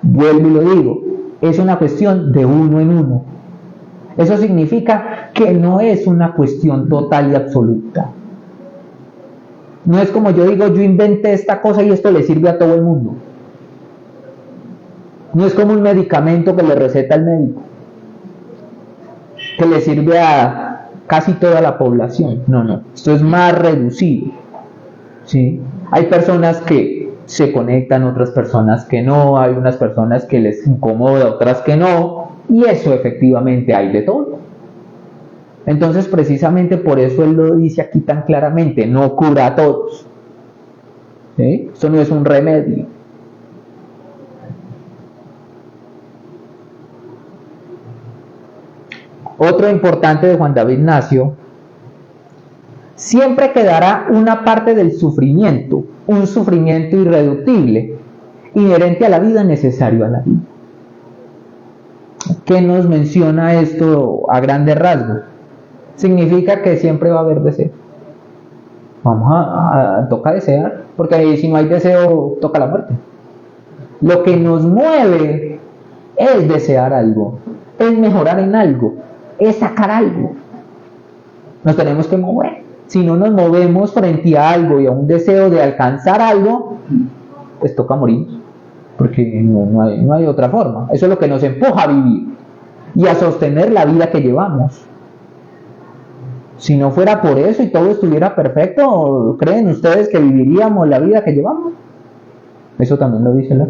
vuelvo y lo digo, es una cuestión de uno en uno. Eso significa que no es una cuestión total y absoluta. No es como yo digo, yo inventé esta cosa y esto le sirve a todo el mundo. No es como un medicamento que le receta el médico, que le sirve a casi toda la población. No, esto es más reducido, ¿sí? Hay personas que se conectan, otras personas que no, hay unas personas que les incomoda, otras que no, y eso efectivamente hay de todo. Entonces, precisamente por eso él lo dice aquí tan claramente, no cura a todos, ¿sí? Esto no es un remedio. Otro importante de Juan David Nacio: siempre quedará una parte del sufrimiento, un sufrimiento irreductible, inherente a la vida, necesario a la vida. ¿Qué nos menciona esto a grandes rasgos? Significa que siempre va a haber deseo. Vamos a toca desear, porque si no hay deseo, toca la muerte. Lo que nos mueve es desear algo, es mejorar en algo, es sacar algo. Nos tenemos que mover. Si no nos movemos frente a algo y a un deseo de alcanzar algo, pues toca morir, porque no hay otra forma. Eso es lo que nos empuja a vivir y a sostener la vida que llevamos. Si no fuera por eso y todo estuviera perfecto, ¿creen ustedes que viviríamos la vida que llevamos? Eso también lo dice la...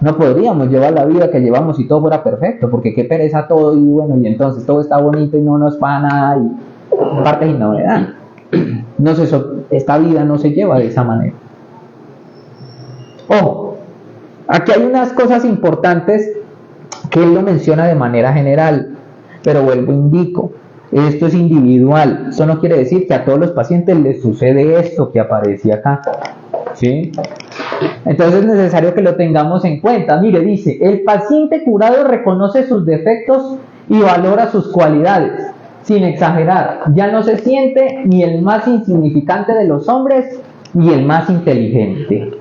No podríamos llevar la vida que llevamos si todo fuera perfecto, porque qué pereza todo, y bueno, y entonces todo está bonito y no nos va nada, y parte sin novedad. No, esta vida no se lleva de esa manera. Ojo, aquí hay unas cosas importantes que él lo menciona de manera general, pero vuelvo e indico, esto es individual. Eso no quiere decir que a todos los pacientes les sucede esto que aparece acá, ¿sí? Entonces es necesario que lo tengamos en cuenta. Mire, dice, el paciente curado reconoce sus defectos y valora sus cualidades, sin exagerar. Ya no se siente ni el más insignificante de los hombres, ni el más inteligente.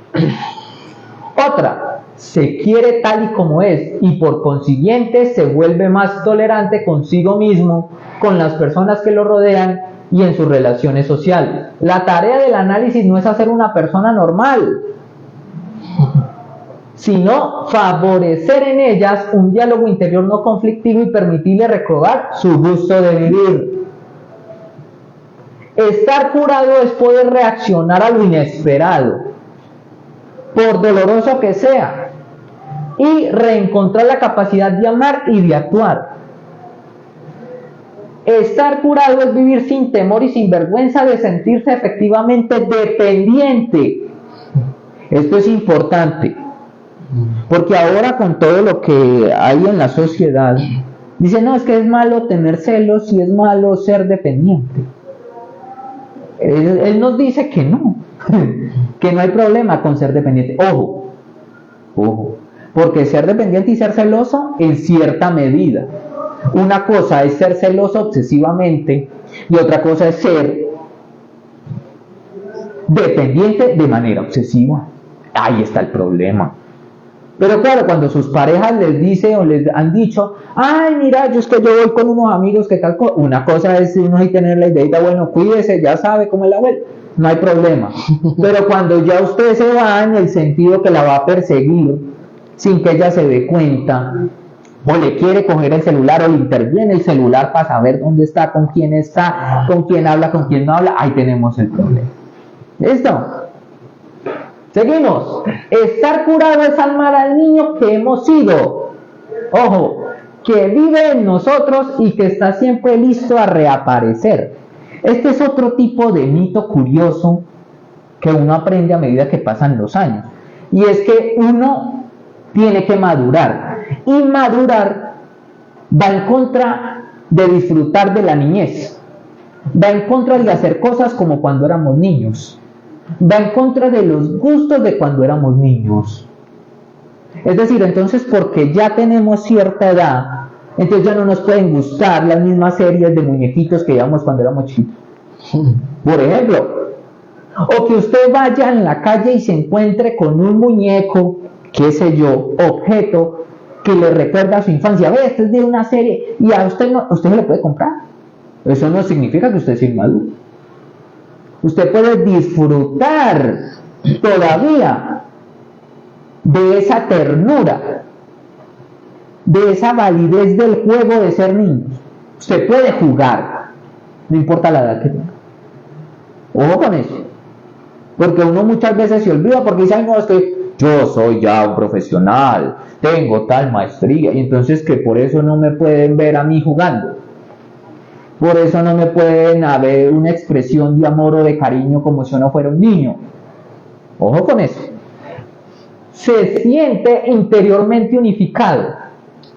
Otra, se quiere tal y como es y por consiguiente se vuelve más tolerante consigo mismo, con las personas que lo rodean y en sus relaciones sociales. La tarea del análisis no es hacer una persona normal, sino favorecer en ellas un diálogo interior no conflictivo y permitirle recobrar su gusto de vivir. Estar curado es poder reaccionar a lo inesperado, por doloroso que sea, y reencontrar la capacidad de amar y de actuar. Estar curado es vivir sin temor y sin vergüenza de sentirse efectivamente dependiente. Esto es importante, porque ahora con todo lo que hay en la sociedad, dicen, no, es que es malo tener celos y es malo ser dependiente. Él nos dice que no, que no hay problema con ser dependiente. Ojo, porque ser dependiente y ser celoso en cierta medida. Una cosa es ser celoso obsesivamente y otra cosa es ser dependiente de manera obsesiva. Ahí está el problema. Pero claro, cuando sus parejas les dicen o les han dicho, ay, mira, yo voy con unos amigos que tal cosa, una cosa es uno y tener la idea, bueno, cuídese, ya sabe cómo es la vuelta, no hay problema. Pero cuando ya usted se va en el sentido que la va a perseguir sin que ella se dé cuenta, o le quiere coger el celular o le interviene el celular para saber dónde está, con quién habla, con quién no habla, ahí tenemos el problema. ¿Listo? Seguimos. Estar curado es amar al niño que hemos sido. Ojo, que vive en nosotros y que está siempre listo a reaparecer. Este es otro tipo de mito curioso que uno aprende a medida que pasan los años. Y es que uno tiene que madurar. Y madurar va en contra de disfrutar de la niñez. Va en contra de hacer cosas como cuando éramos niños. Va en contra de los gustos de cuando éramos niños. Es decir, entonces porque ya tenemos cierta edad, entonces ya no nos pueden gustar las mismas series de muñequitos que veíamos cuando éramos chicos. Por ejemplo, o que usted vaya en la calle y se encuentre con un muñeco, qué sé yo, objeto que le recuerda a su infancia. Ve, este es de una serie y a usted se lo puede comprar. Eso no significa que usted sea inmaduro. Usted puede disfrutar todavía de esa ternura, de esa validez del juego de ser niño. Usted puede jugar, no importa la edad que tenga. Ojo con eso, porque uno muchas veces se olvida porque dice, ay, no, es que yo soy ya un profesional, tengo tal maestría, y entonces que por eso no me pueden ver a mí jugando. Por eso no me pueden haber una expresión de amor o de cariño como si uno fuera un niño. Ojo con eso. Se siente interiormente unificado,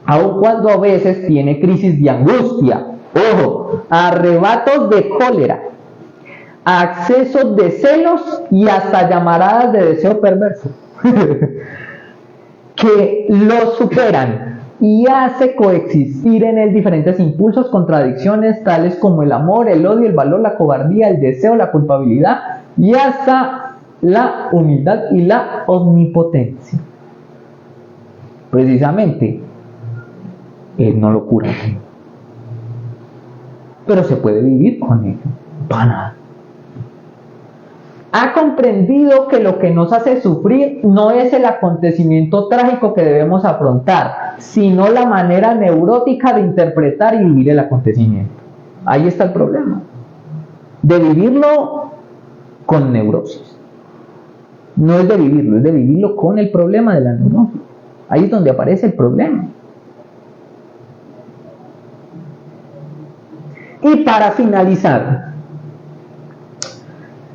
aun cuando a veces tiene crisis de angustia. Ojo, arrebatos de cólera, accesos de celos y hasta llamaradas de deseo perverso. Que lo superan y hace coexistir en él diferentes impulsos, contradicciones tales como el amor, el odio, el valor, la cobardía, el deseo, la culpabilidad y hasta la humildad y la omnipotencia. Precisamente, él no lo cura, pero se puede vivir con ello, para nada. Ha comprendido que lo que nos hace sufrir no es el acontecimiento trágico que debemos afrontar, sino la manera neurótica de interpretar y vivir el acontecimiento. Ahí está el problema, de vivirlo con neurosis. No es de vivirlo, es de vivirlo con el problema de la neurosis. Ahí es donde aparece el problema. Y para finalizar,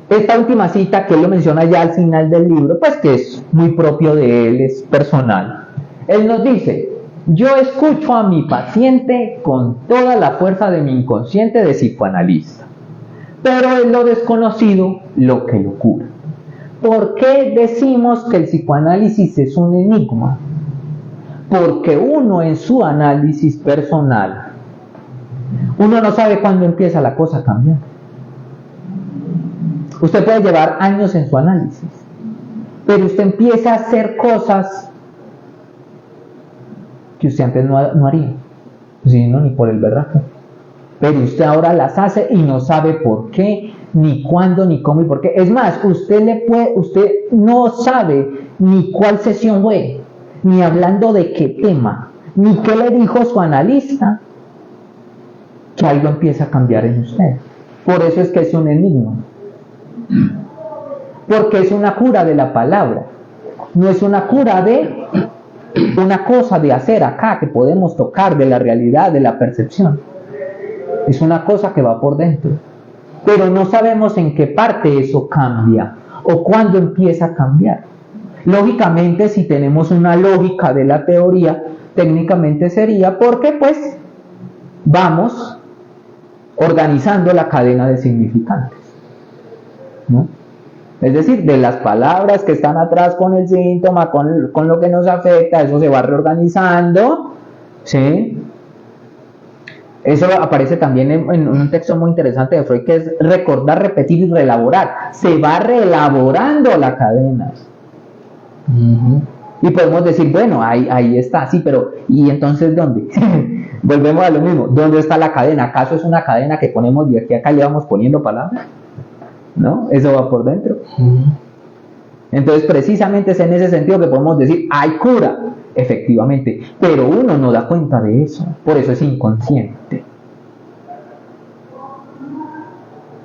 esta última cita que él lo menciona ya al final del libro, pues que es muy propio de él, es personal. Él nos dice, yo escucho a mi paciente con toda la fuerza de mi inconsciente de psicoanalista, pero es lo desconocido lo que lo cura. ¿Por qué decimos que el psicoanálisis es un enigma? Porque uno en su análisis personal, uno no sabe cuándo empieza la cosa a cambiar. Usted puede llevar años en su análisis, pero usted empieza a hacer cosas que usted antes no haría, sí, no, ni por el berraco. Pero usted ahora las hace y no sabe por qué, ni cuándo, ni cómo y por qué. Es más, usted no sabe ni cuál sesión fue, ni hablando de qué tema, ni qué le dijo su analista, que algo empieza a cambiar en usted. Por eso es que es un enigma. Porque es una cura de la palabra. No es una cura de una cosa de hacer acá que podemos tocar, de la realidad, de la percepción. Es una cosa que va por dentro. Pero no sabemos en qué parte eso cambia o cuándo empieza a cambiar. Lógicamente, si tenemos una lógica de la teoría, técnicamente sería porque pues vamos organizando la cadena de significantes, ¿no? Es decir, de las palabras que están atrás con el síntoma, con lo que nos afecta, eso se va reorganizando, ¿sí? Eso aparece también en un texto muy interesante de Freud, que es recordar, repetir y reelaborar. Se va reelaborando la cadena. Y podemos decir, bueno, ahí está, sí, pero ¿y entonces dónde? Volvemos a lo mismo, ¿dónde está la cadena? ¿Acaso es una cadena que ponemos de aquí a acá y le vamos poniendo palabras? ¿No? Eso va por dentro. Entonces, precisamente es en ese sentido que podemos decir, hay cura, efectivamente, pero uno no da cuenta de eso, por eso es inconsciente.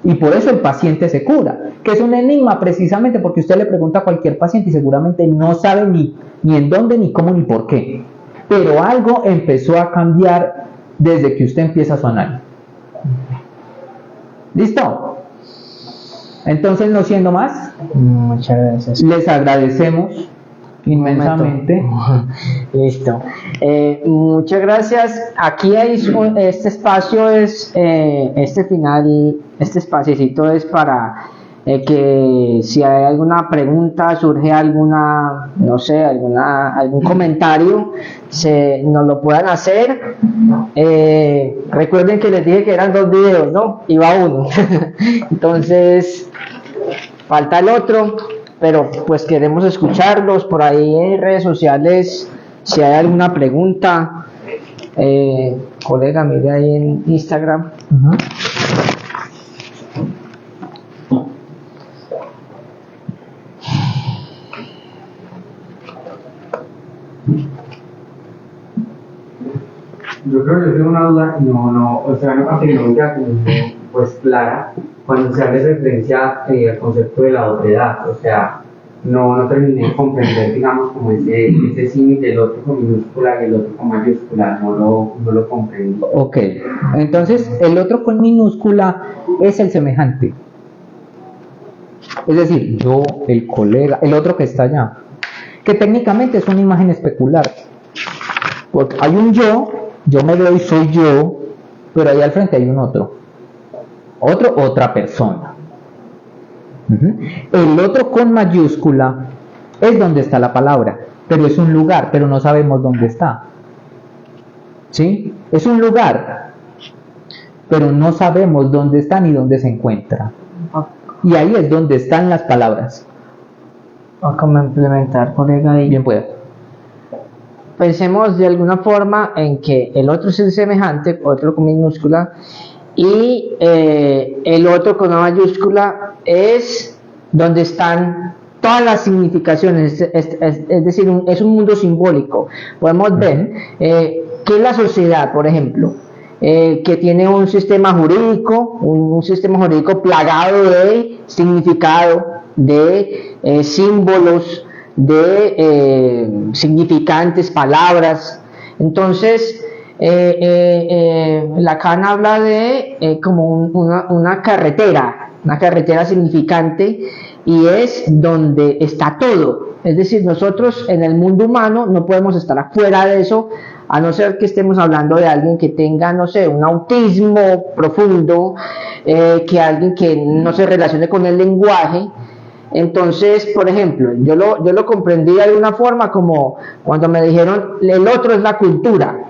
Y por eso el paciente se cura, que es un enigma precisamente porque usted le pregunta a cualquier paciente y seguramente no sabe ni en dónde, ni cómo, ni por qué. Pero algo empezó a cambiar desde que usted empieza su análisis. ¿Listo? Entonces, no siendo más, muchas gracias. Les agradecemos inmensamente. Listo. Muchas gracias. Aquí hay este espacio es este espaciecito es para que si hay alguna pregunta, surge alguna, no sé, algún comentario, nos lo puedan hacer. Recuerden que les dije que eran 2 videos, ¿no? Iba uno. Entonces, falta el otro, pero pues queremos escucharlos por ahí en redes sociales. Si hay alguna pregunta, colega, mire ahí en Instagram. Yo creo que yo tengo una duda, o sea, una parte que no me queda pues clara, cuando se hace referencia al concepto de la otredad, o sea, no terminé de comprender, digamos, como ese símil del otro con minúscula y el otro con mayúscula, no lo comprendí. Ok, entonces el otro con minúscula es el semejante. Es decir, yo, el colega, el otro que está allá, que técnicamente es una imagen especular. Porque hay un yo me veo y soy yo, pero ahí al frente hay un otra persona. El otro con mayúscula es donde está la palabra, pero es un lugar, pero no sabemos dónde está. ¿Sí? Es un lugar, pero no sabemos dónde está ni dónde se encuentra. Y ahí es donde están las palabras. ¿O cómo implementar, colega? Bien puede. Pensemos de alguna forma en que el otro es el semejante, otro con minúscula, y el otro con una mayúscula es donde están todas las significaciones, es decir, es un mundo simbólico. Podemos ver que es la sociedad, por ejemplo, que tiene un sistema jurídico plagado de significado, de símbolos, de significantes, palabras. Entonces, Lacan habla de como una carretera significante, y es donde está todo. Es decir, nosotros en el mundo humano no podemos estar afuera de eso, a no ser que estemos hablando de alguien que tenga, no sé, un autismo profundo, que alguien que no se relacione con el lenguaje. Entonces, por ejemplo, yo lo comprendí de alguna forma como cuando me dijeron el otro es la cultura,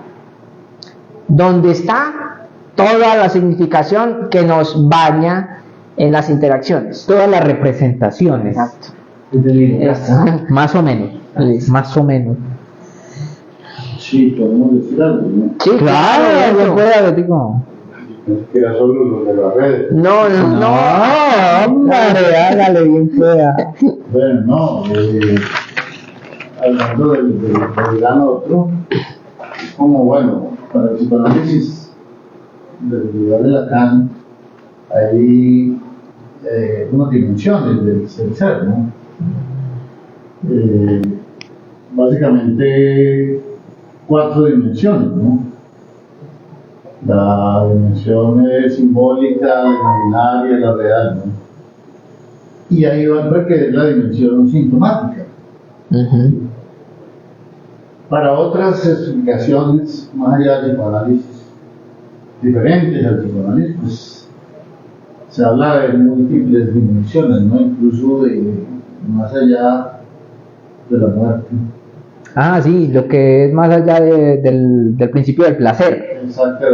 donde está toda la significación que nos baña en las interacciones, todas las representaciones. Exacto. Más o menos. Sí, podemos decir algo, ¿no? Sí, Claro, eso. bien puede, Betico. Que era solo lo de las redes. No, hombre, hágale bien pueda. Bueno, no, hablando del gran otro, es como, bueno, para el psicoanálisis del lugar de Lacan, hay unas dimensiones del ser, ¿no? Básicamente 4 dimensiones, ¿no? La dimensión simbólica, la imaginaria, la real, ¿no? Y hay otra que es la dimensión sintomática. Para otras explicaciones, más allá del psicoanálisis, diferentes al psicoanálisis, pues, se habla de múltiples dimensiones, ¿no? Incluso de más allá de la muerte. Ah, sí, lo que es más allá del principio del placer. Exacto,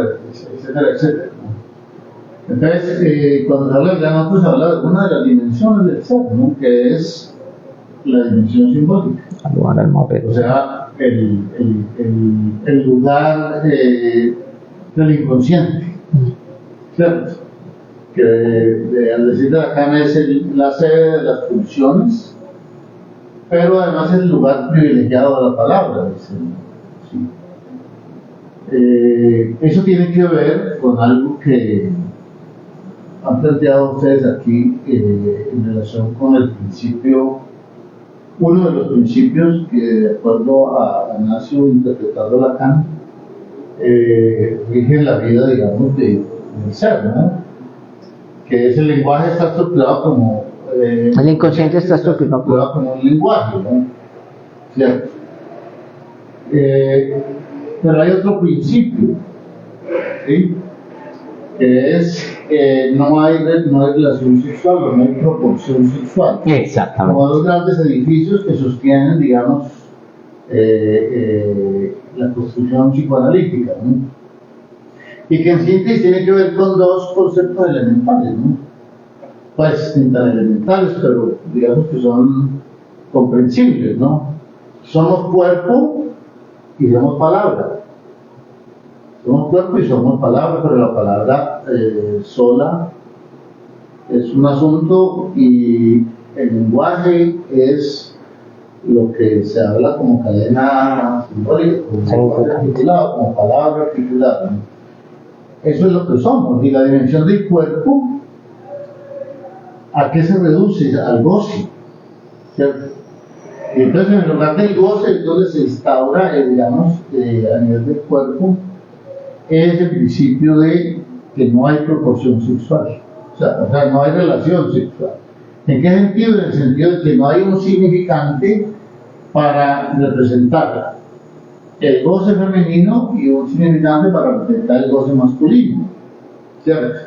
etcétera, etcétera, ¿no? Entonces, cuando se habla del gran otro, se habla de una de las dimensiones del ser, ¿no? Que es la dimensión simbólica. Saludar al moped. O sea, el lugar del inconsciente, ¿cierto? Que al decir de Lacan es la sede de las funciones, pero además es el lugar privilegiado de la palabra. ¿Sí? Eso tiene que ver con algo que han planteado ustedes aquí en relación con el principio. Uno de los principios que, de acuerdo a Nacio interpretando Lacan, rige la vida, digamos, del ser, ¿no? Que es el lenguaje está estructurado como... El inconsciente está estructurado como un lenguaje, ¿no? ¿Cierto? Pero hay otro principio, ¿sí? Que es no hay relación sexual, no hay proporción sexual. Exactamente. Como 2 grandes edificios que sostienen, digamos, la construcción psicoanalítica, ¿no? Y que en síntesis tiene que ver con 2 conceptos elementales, ¿no? Pues ni tan elementales, pero digamos que son comprensibles, ¿no? Somos cuerpo y somos palabra. Somos cuerpo y somos palabra, pero la palabra sola es un asunto y el lenguaje es lo que se habla como cadena simbólica, como lenguaje articulado, como palabra articulada, ¿no? Eso es lo que somos. Y la dimensión del cuerpo, ¿a qué se reduce? Al goce, ¿cierto? Y entonces en el lugar del goce es donde se instaura, digamos, a nivel del cuerpo, es el principio de que no hay proporción sexual, o sea, no hay relación sexual. ¿En qué sentido? En el sentido de que no hay un significante para representar el goce femenino y un significante para representar el goce masculino, ¿cierto?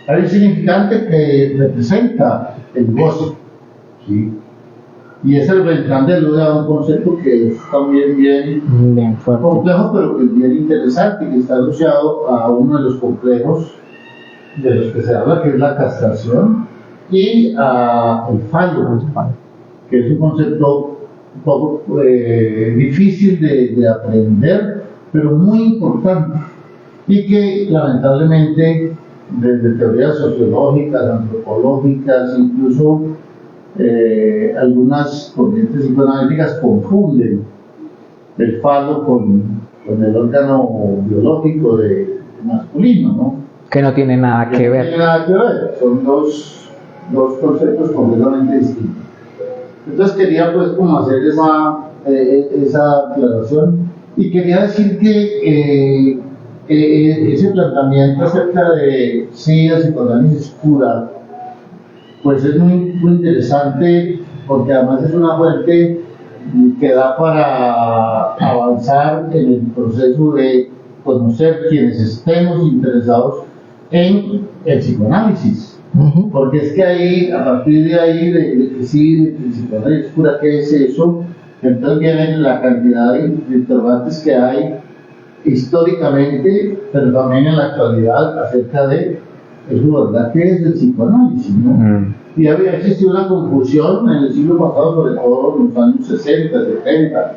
Hay un significante que representa el goce, ¿sí? Y ese representante alude a un concepto que es también bien fuerte. complejo, pero que es bien interesante y que está asociado a uno de los complejos de los que se habla, que es la castración, y el fallo, que es un concepto un poco difícil de aprender, pero muy importante, y que lamentablemente desde teorías sociológicas, antropológicas, incluso algunas corrientes psicoanalíticas confunden el falo con el órgano biológico de masculino, ¿no? Que no tiene nada que ver. No tiene nada que ver, son dos conceptos completamente distintos. Entonces quería pues como hacer esa aclaración y quería decir que ese planteamiento acerca de si el psicoanálisis cura, pues es muy interesante porque además es una fuente que da para avanzar en el proceso de conocer quienes estemos interesados en el psicoanálisis. Porque es que ahí, a partir de ahí, de que sí, de que el psicoanálisis cura, ¿qué es eso? Entonces viene la cantidad de interrogantes que hay históricamente, pero también en la actualidad acerca de eso, ¿verdad? ¿Qué es el psicoanálisis, no? Y había existido una confusión en el siglo pasado, sobre todo en los años 60, 70,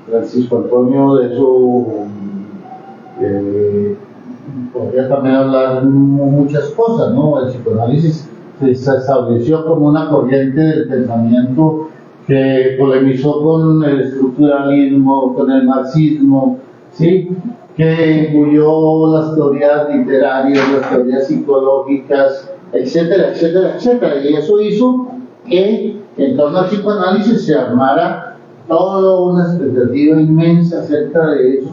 Francisco Antonio, de eso podría también hablar muchas cosas, ¿no? El psicoanálisis se estableció como una corriente del pensamiento que polemizó con el estructuralismo, con el marxismo, ¿sí? Que incluyó las teorías literarias, las teorías psicológicas, etcétera, etcétera, etcétera. Y eso hizo que en torno al psicoanálisis se armara toda una expectativa inmensa acerca de eso,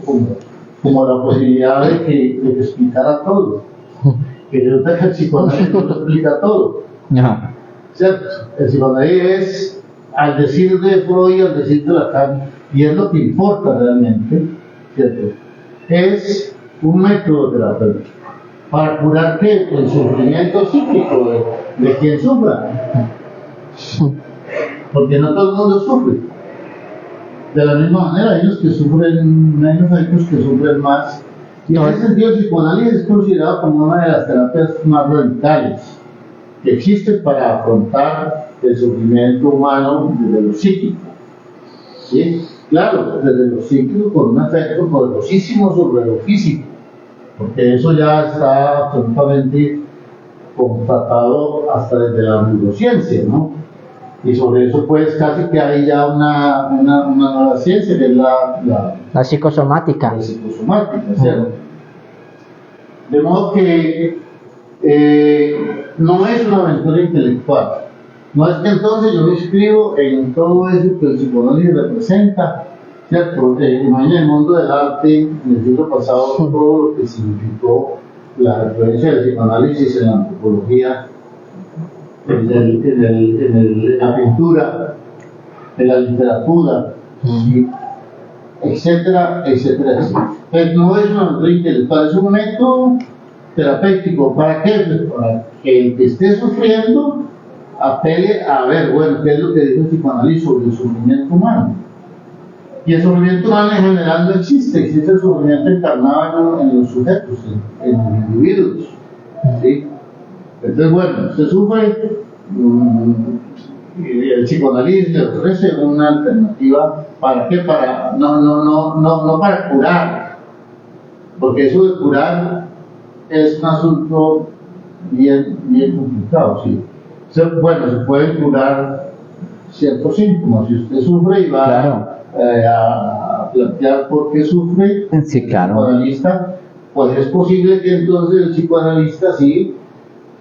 como la posibilidad de que explicara todo. Que yo creo que el psicoanálisis no lo explica todo. ¿Cierto? El psicoanálisis es, al decir de Freud, al decir de Lacan, y es lo que importa realmente, ¿cierto? Es un método terapéutico para curar ¿qué? El sufrimiento psíquico de quien sufra, porque no todo el mundo sufre de la misma manera. Hay unos que sufren menos, hay otros que sufren más, y en ese sentido el psicoanálisis es considerado como una de las terapias más radicales que existe para afrontar el sufrimiento humano desde lo psíquico, ¿sí? Claro, desde lo psíquico con un efecto poderosísimo sobre lo físico, porque eso ya está absolutamente constatado hasta desde la neurociencia, ¿no? Y sobre eso pues casi que hay ya una nueva ciencia, que es la psicosomática. La psicosomática, ¿cierto? De modo que no es una aventura intelectual. No es que entonces yo me inscribo en todo eso que el psicoanálisis representa, ¿cierto? Imagina el mundo del arte en el siglo pasado, todo lo que significó la influencia del psicoanálisis en la antropología, en la pintura, en la literatura, ¿sí? Etcétera, etcétera, etcétera. Pero no es una aventura intelectual, es un método terapéutico. ¿Para qué? Pues para que el que esté sufriendo apele a ver, bueno, qué es lo que dice el psicoanálisis sobre el sufrimiento humano. Y el sufrimiento humano en general no existe el sufrimiento encarnado en los sujetos, en los individuos, ¿sí? Entonces, bueno, se sufre, el psicoanálisis le ofrece una alternativa. ¿Para qué? No para curar, porque eso de curar es un asunto bien complicado, ¿sí? Bueno, se pueden curar ciertos síntomas. Si usted sufre y va a plantear por qué sufre, sí, claro, el psicoanalista, pues es posible que entonces el psicoanalista sí,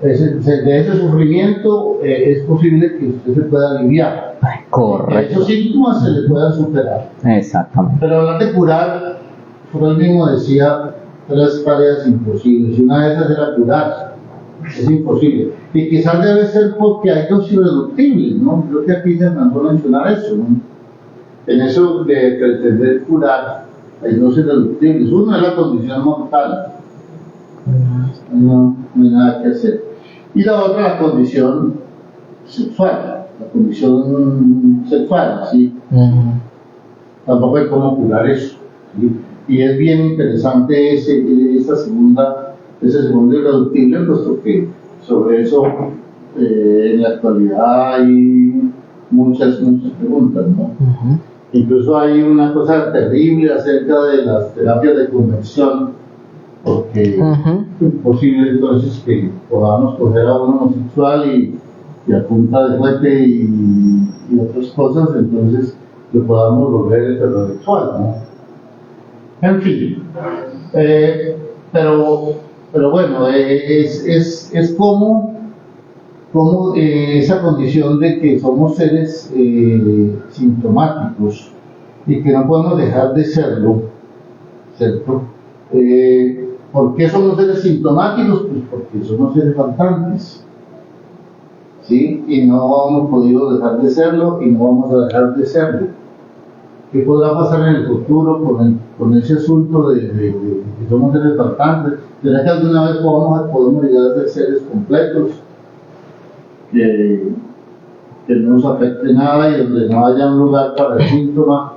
de ese sufrimiento es posible que usted se pueda aliviar. Correcto. Esos síntomas se le puedan superar. Exactamente. Pero hablar de curar, Freud mismo decía 3 tareas imposibles, y una de esas era curar. Es imposible. Y quizás debe ser porque hay 2 irreductibles, ¿no? Creo que aquí se mandó a mencionar eso, ¿no? En eso de pretender curar, hay 2 irreductibles. Uno es la condición mortal, no hay nada que hacer. Y la otra, la condición sexual, ¿sí? Tampoco hay cómo curar eso, ¿sí? Y es bien interesante ese segundo irreductible, puesto que sobre eso en la actualidad hay muchas preguntas, ¿no? Incluso hay una cosa terrible acerca de las terapias de conversión, porque es imposible entonces que podamos coger a un homosexual y a punta de fuerte y otras cosas, entonces lo podamos volver heterosexual, ¿no? En fin, pero bueno, es como esa condición de que somos seres sintomáticos y que no podemos dejar de serlo, ¿cierto? ¿Por qué somos seres sintomáticos? Pues porque somos seres faltantes, ¿sí? Y no hemos podido dejar de serlo y no vamos a dejar de serlo. ¿Qué podrá pasar en el futuro con ese asunto de que somos seres faltantes? ¿Será que alguna vez podemos llegar a ser seres completos? Que no nos afecte nada y donde no haya un lugar para el síntoma.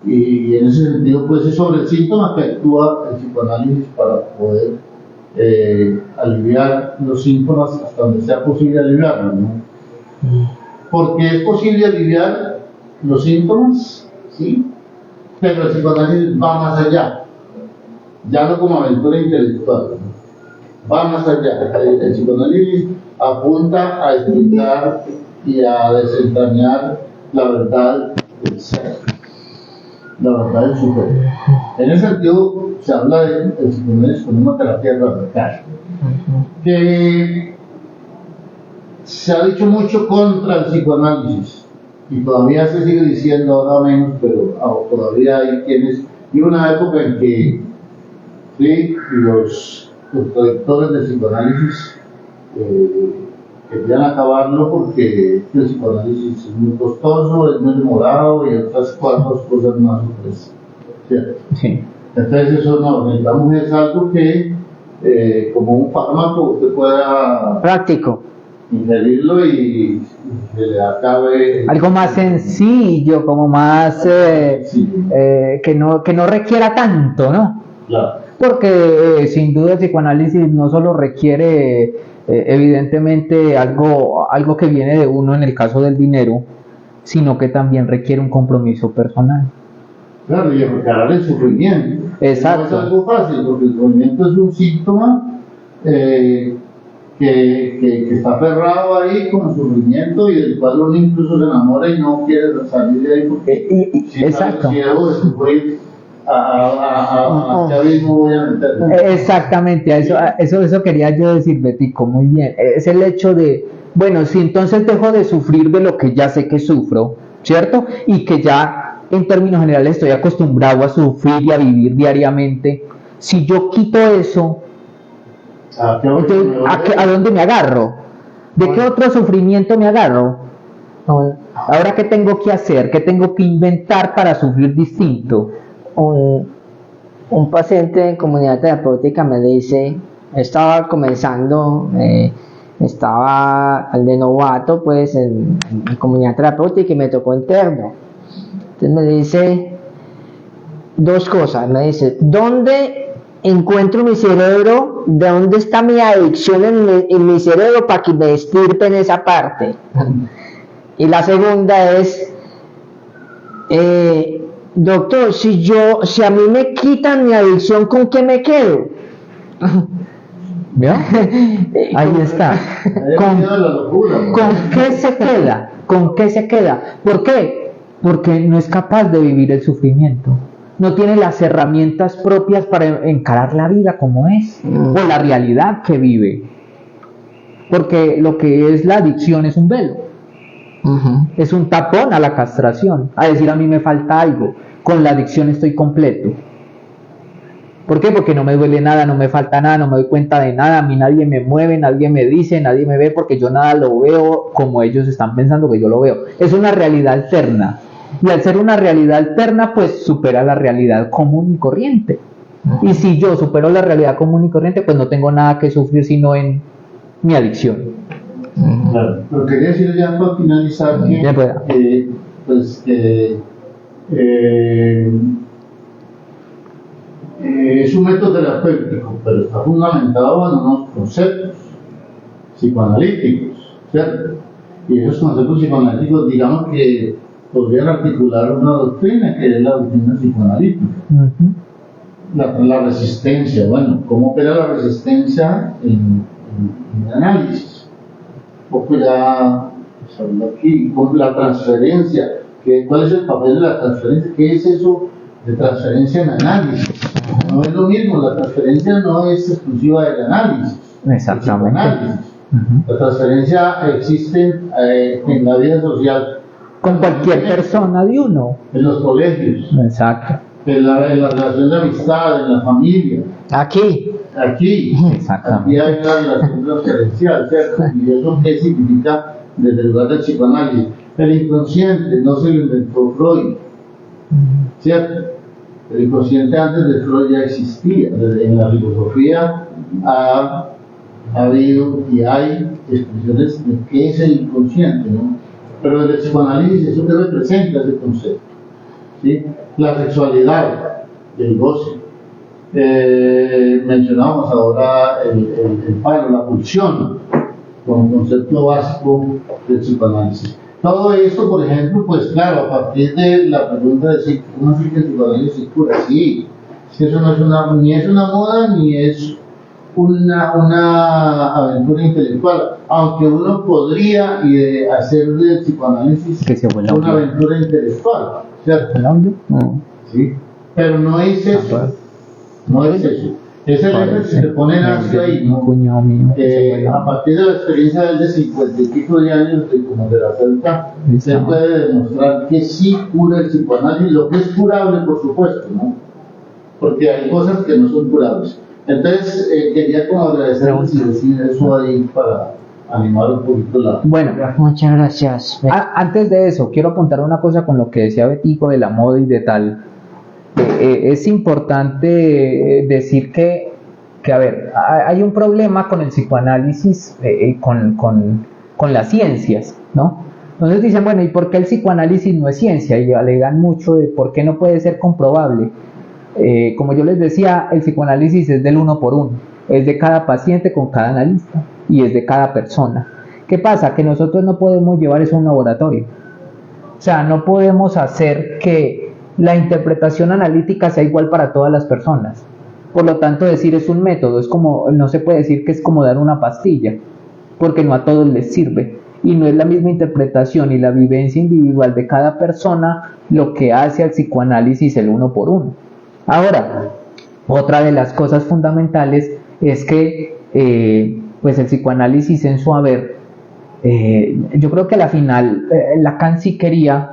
Y en ese sentido, pues es sobre el síntoma que actúa el psicoanálisis para poder aliviar los síntomas hasta donde sea posible aliviarlos, ¿no? Porque es posible aliviar los síntomas, ¿sí? Pero el psicoanálisis va más allá, ya no como aventura intelectual, va más allá. El psicoanálisis apunta a explicar y a desentrañar la verdad del ser, la verdad del sujeto. En ese sentido, se habla del psicoanálisis como una terapia radical, que se ha dicho mucho contra el psicoanálisis y todavía se sigue diciendo, ahora menos, pero todavía hay quienes, y una época en que sí, los productores del psicoanálisis querían acabarlo porque el psicoanálisis es muy costoso, es muy demorado y otras cuatro cosas más. Sí. Entonces eso no, necesitamos es algo que como un fármaco usted pueda Práctico. ingerirlo y se le acabe. Algo más sencillo, como más que no requiera tanto, ¿no? Claro. Porque sin duda el psicoanálisis no solo requiere evidentemente algo que viene de uno en el caso del dinero, sino que también requiere un compromiso personal. Claro, y reparar el sufrimiento. Exacto. No es algo fácil, porque el sufrimiento es un síntoma que está aferrado ahí con el sufrimiento y del cual uno incluso se enamora y no quiere salir de ahí porque exacto. Quiero de sufrir a qué abismo voy a meter. Exactamente, eso quería yo decir, Betico, muy bien. Es el hecho de, bueno, si entonces dejo de sufrir de lo que ya sé que sufro, ¿cierto? Y que ya en términos generales estoy acostumbrado a sufrir y a vivir diariamente, si yo quito eso, entonces, ¿a dónde me agarro? ¿De qué otro sufrimiento me agarro? Ahora, ¿qué tengo que hacer? ¿Qué tengo que inventar para sufrir distinto? Un paciente en comunidad terapéutica me dice, estaba comenzando, estaba de novato pues en comunidad terapéutica y me tocó interno. Entonces me dice dos cosas, me dice, ¿dónde encuentro mi cerebro? ¿De dónde está mi adicción en mi cerebro para que me estirpen esa parte? Y la segunda es, doctor, si a mí me quitan mi adicción, ¿con qué me quedo? ¿Vio? Ahí está. ¿Con qué se queda? ¿Con qué se queda? ¿Por qué? Porque no es capaz de vivir el sufrimiento. No tiene las herramientas propias para encarar la vida como es, o la realidad que vive. Porque lo que es la adicción es un velo. Es un tapón a la castración, a decir a mí me falta algo. Con la adicción estoy completo. ¿Por qué? Porque no me duele nada, no me falta nada, no me doy cuenta de nada, a mí nadie me mueve, nadie me dice, nadie me ve, porque yo nada lo veo como ellos están pensando que yo lo veo. Es una realidad alterna. Y al ser una realidad alterna, pues supera la realidad común y corriente. Y si yo supero la realidad común y corriente, pues no tengo nada que sufrir sino en mi adicción. Claro. Pero quería decir ya para finalizar que es un método terapéutico, pero está fundamentado en unos conceptos psicoanalíticos, ¿cierto? Y esos conceptos psicoanalíticos, digamos que podrían articular una doctrina que es la doctrina psicoanalítica. La resistencia, bueno, ¿cómo opera la resistencia en el análisis? Un poco ya se habló aquí, con la transferencia, ¿cuál es el papel de la transferencia? ¿Qué es eso de transferencia en análisis? No es lo mismo, la transferencia no es exclusiva del análisis. Exactamente. La transferencia existe en la vida social. Con cualquier persona de uno. En los colegios. Exacto. En la relación de amistad, en la familia. Aquí. Exactamente. Aquí hay una relación transferencial, ¿cierto? ¿Y eso qué significa desde el lugar del psicoanálisis? El inconsciente no se lo inventó Freud, ¿cierto? El inconsciente antes de Freud ya existía. En la filosofía ha habido y hay expresiones de qué es el inconsciente, ¿no? Pero en el psicoanálisis eso que representa ese concepto, ¿sí? La sexualidad, el goce. Mencionamos ahora el palo, la pulsión, como concepto básico del psicoanálisis. Todo esto, por ejemplo, pues claro, a partir de la pregunta de si uno sí que el psicoanálisis cura, sí, es que eso no es ni es una moda ni es una aventura intelectual, aunque uno podría hacer del psicoanálisis una aventura intelectual, ¿cierto? Sí, pero no es eso, no es eso. Es el hecho que se pone Nacio ahí, ¿no? A partir de la experiencia de él de 50 y pico de años de como terapeuta, se puede demostrar que sí cura el psicoanálisis, lo que es curable, por supuesto, ¿no? Porque hay cosas que no son curables. Entonces, quería como agradecerles y decir eso ahí para animar un poquito la... Bueno, muchas gracias. Antes de eso, quiero apuntar una cosa con lo que decía Betico de la moda y de tal. Es importante decir que, a ver, hay un problema con el psicoanálisis, con las ciencias, ¿no? Entonces dicen, bueno, ¿y por qué el psicoanálisis no es ciencia? Y alegan mucho de por qué no puede ser comprobable. Como yo les decía, el psicoanálisis es del 1 por 1, es de cada paciente con cada analista y es de cada persona. ¿Qué pasa? Que nosotros no podemos llevar eso a un laboratorio. O sea, no podemos hacer que la interpretación analítica sea igual para todas las personas. Por lo tanto, decir es un método, es como, no se puede decir que es como dar una pastilla, porque no a todos les sirve. Y no es la misma interpretación y la vivencia individual de cada persona lo que hace al psicoanálisis el 1 por 1. Ahora, otra de las cosas fundamentales es que pues el psicoanálisis en su haber, yo creo que a la final Lacan sí quería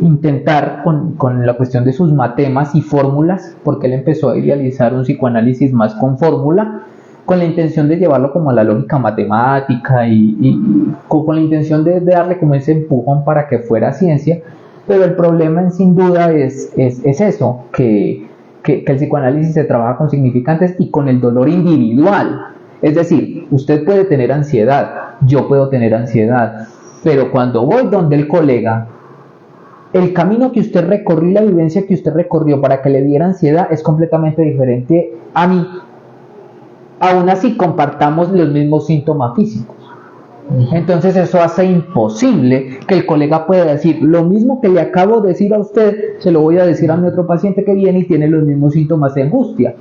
intentar con la cuestión de sus matemas y fórmulas, porque él empezó a idealizar un psicoanálisis más con fórmula, con la intención de llevarlo como a la lógica matemática y con la intención de darle como ese empujón para que fuera ciencia. Pero el problema sin duda es eso, que el psicoanálisis se trabaja con significantes y con el dolor individual. Es decir, usted puede tener ansiedad, yo puedo tener ansiedad, pero cuando voy donde el colega, el camino que usted recorrió y la vivencia que usted recorrió para que le diera ansiedad es completamente diferente a mí. Aún así compartamos los mismos síntomas físicos. Entonces eso hace imposible que el colega pueda decir lo mismo que le acabo de decir a usted, se lo voy a decir a mi otro paciente que viene y tiene los mismos síntomas de angustia.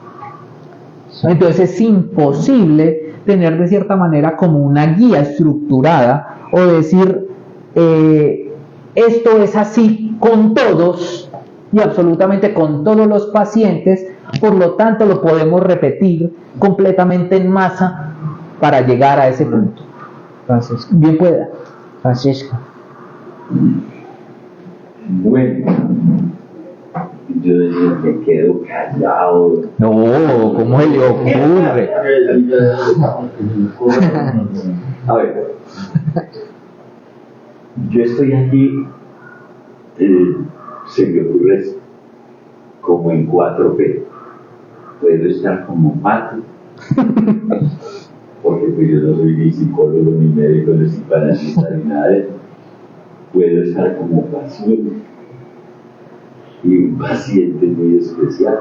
Entonces es imposible tener de cierta manera como una guía estructurada o decir esto es así con todos y absolutamente con todos los pacientes, por lo tanto lo podemos repetir completamente en masa para llegar a ese punto. Francisco. Bien pueda. Francisco. Bueno, yo me quedo callado. No, ¿cómo se le ocurre? A ver, yo estoy aquí, se me ocurre como en 4P. Puedo estar como Pato, porque pues yo no soy ni psicólogo, ni médico, ni psicoanalista, ni nada de eso. Puedo estar como paciente, y un paciente muy especial.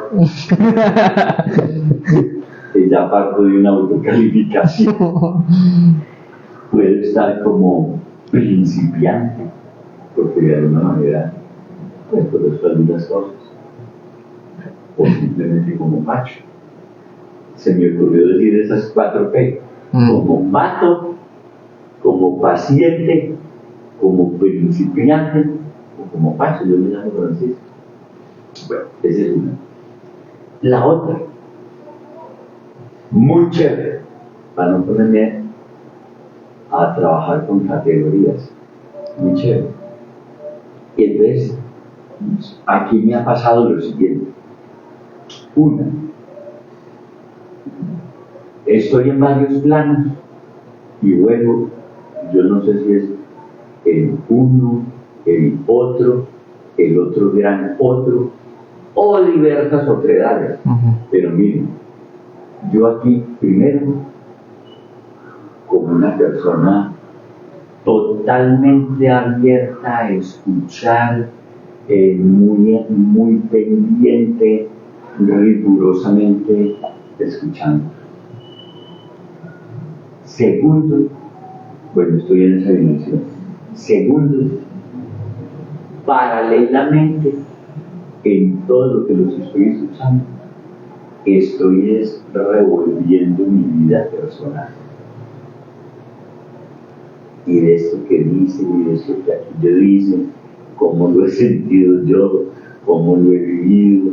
Ya parto de una autocalificación. Puedo estar como principiante, porque de alguna manera pues conozco algunas cosas, o simplemente como macho. Se me ocurrió decir esas 4P, como mato, como paciente, como principiante, o como macho. Yo me llamo Francisco. Bueno, esa es una. La otra, muy chévere, para no ponerme a trabajar con categorías, muy chévere. Y entonces, aquí me ha pasado lo siguiente. Una, estoy en varios planos y luego, yo no sé si es el uno, el otro gran otro, o diversas otredades. Pero miren, yo aquí primero, como una persona totalmente abierta a escuchar, muy pendiente, rigurosamente escuchando. Segundo, bueno, estoy en esa dimensión. Segundo, paralelamente, en todo lo que los estoy escuchando, estoy revolviendo mi vida personal. Y de esto que dicen, y de esto que aquello dicen, cómo lo he sentido yo, cómo lo he vivido,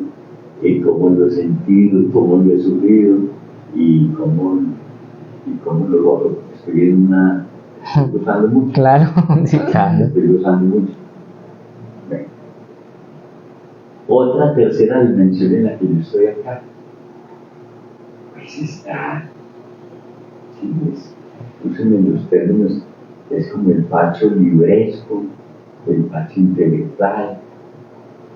y cómo lo he sentido, y cómo lo he sufrido, y cómo lo logro. Estoy gozando mucho. Claro, sí, claro. Estoy gozando mucho. Bueno. Otra tercera dimensión en la que yo estoy acá, pues está, úsenme los términos, es como el pacho libresco, el pacho intelectual,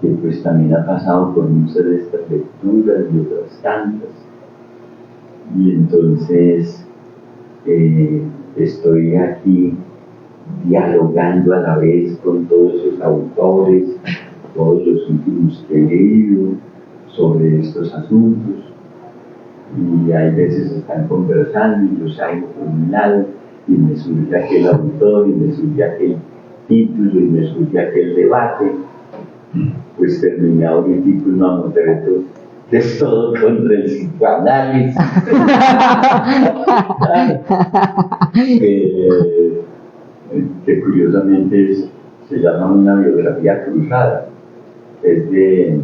que pues también ha pasado por muchas de estas lecturas y otras tantas. Y entonces estoy aquí dialogando a la vez con todos esos autores, todos los últimos que he leído sobre estos asuntos, y hay veces están conversando y yo salgo por un lado y me surge aquel autor y me surge aquel título y me surge aquel debate. Pues terminado mi título, mamotreto, es todo contra el psicoanálisis. Que curiosamente se llama una biografía cruzada. Es de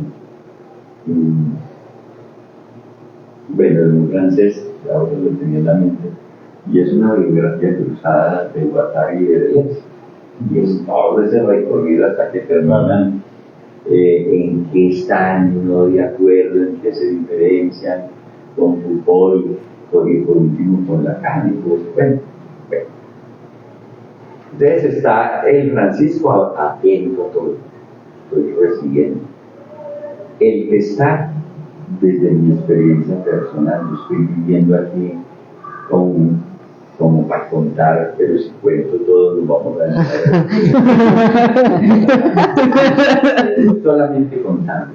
bueno, en un francés, ahora lo tenía en la mente, y es una biografía cruzada de Guattari y de Deleuze. Y es todo ese recorrido hasta que terminan en qué están no de acuerdo, en qué se diferencian con Foucault, y por último con Lacan, y pues bueno. Entonces está el Francisco atento a todo, estoy recibiendo. El que está desde mi experiencia personal, yo estoy viviendo aquí como para contar, pero si cuento todo lo vamos a hacer. Solamente contando.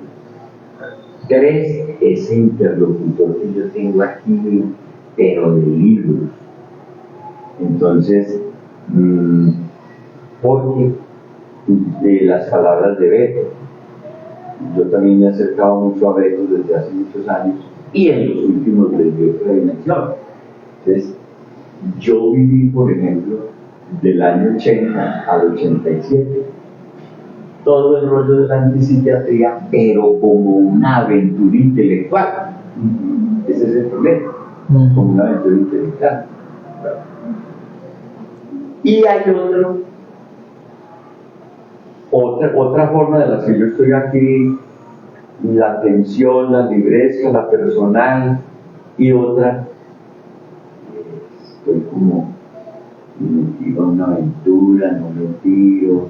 3, ese interlocutor que yo tengo aquí, pero de libros. Entonces, porque de las palabras de Beto, yo también me he acercado mucho a Beto desde hace muchos años, y en los últimos desde otra dimensión. Entonces, yo viví, por ejemplo, del año 80 al 87, todo el rollo de la antipsiquiatría, pero como una aventura intelectual. Ese es el problema, como una aventura intelectual. Y hay otra forma de la que yo estoy aquí, la atención, la libreza, la personal, y otra, estoy como metido en una aventura, no me tiro,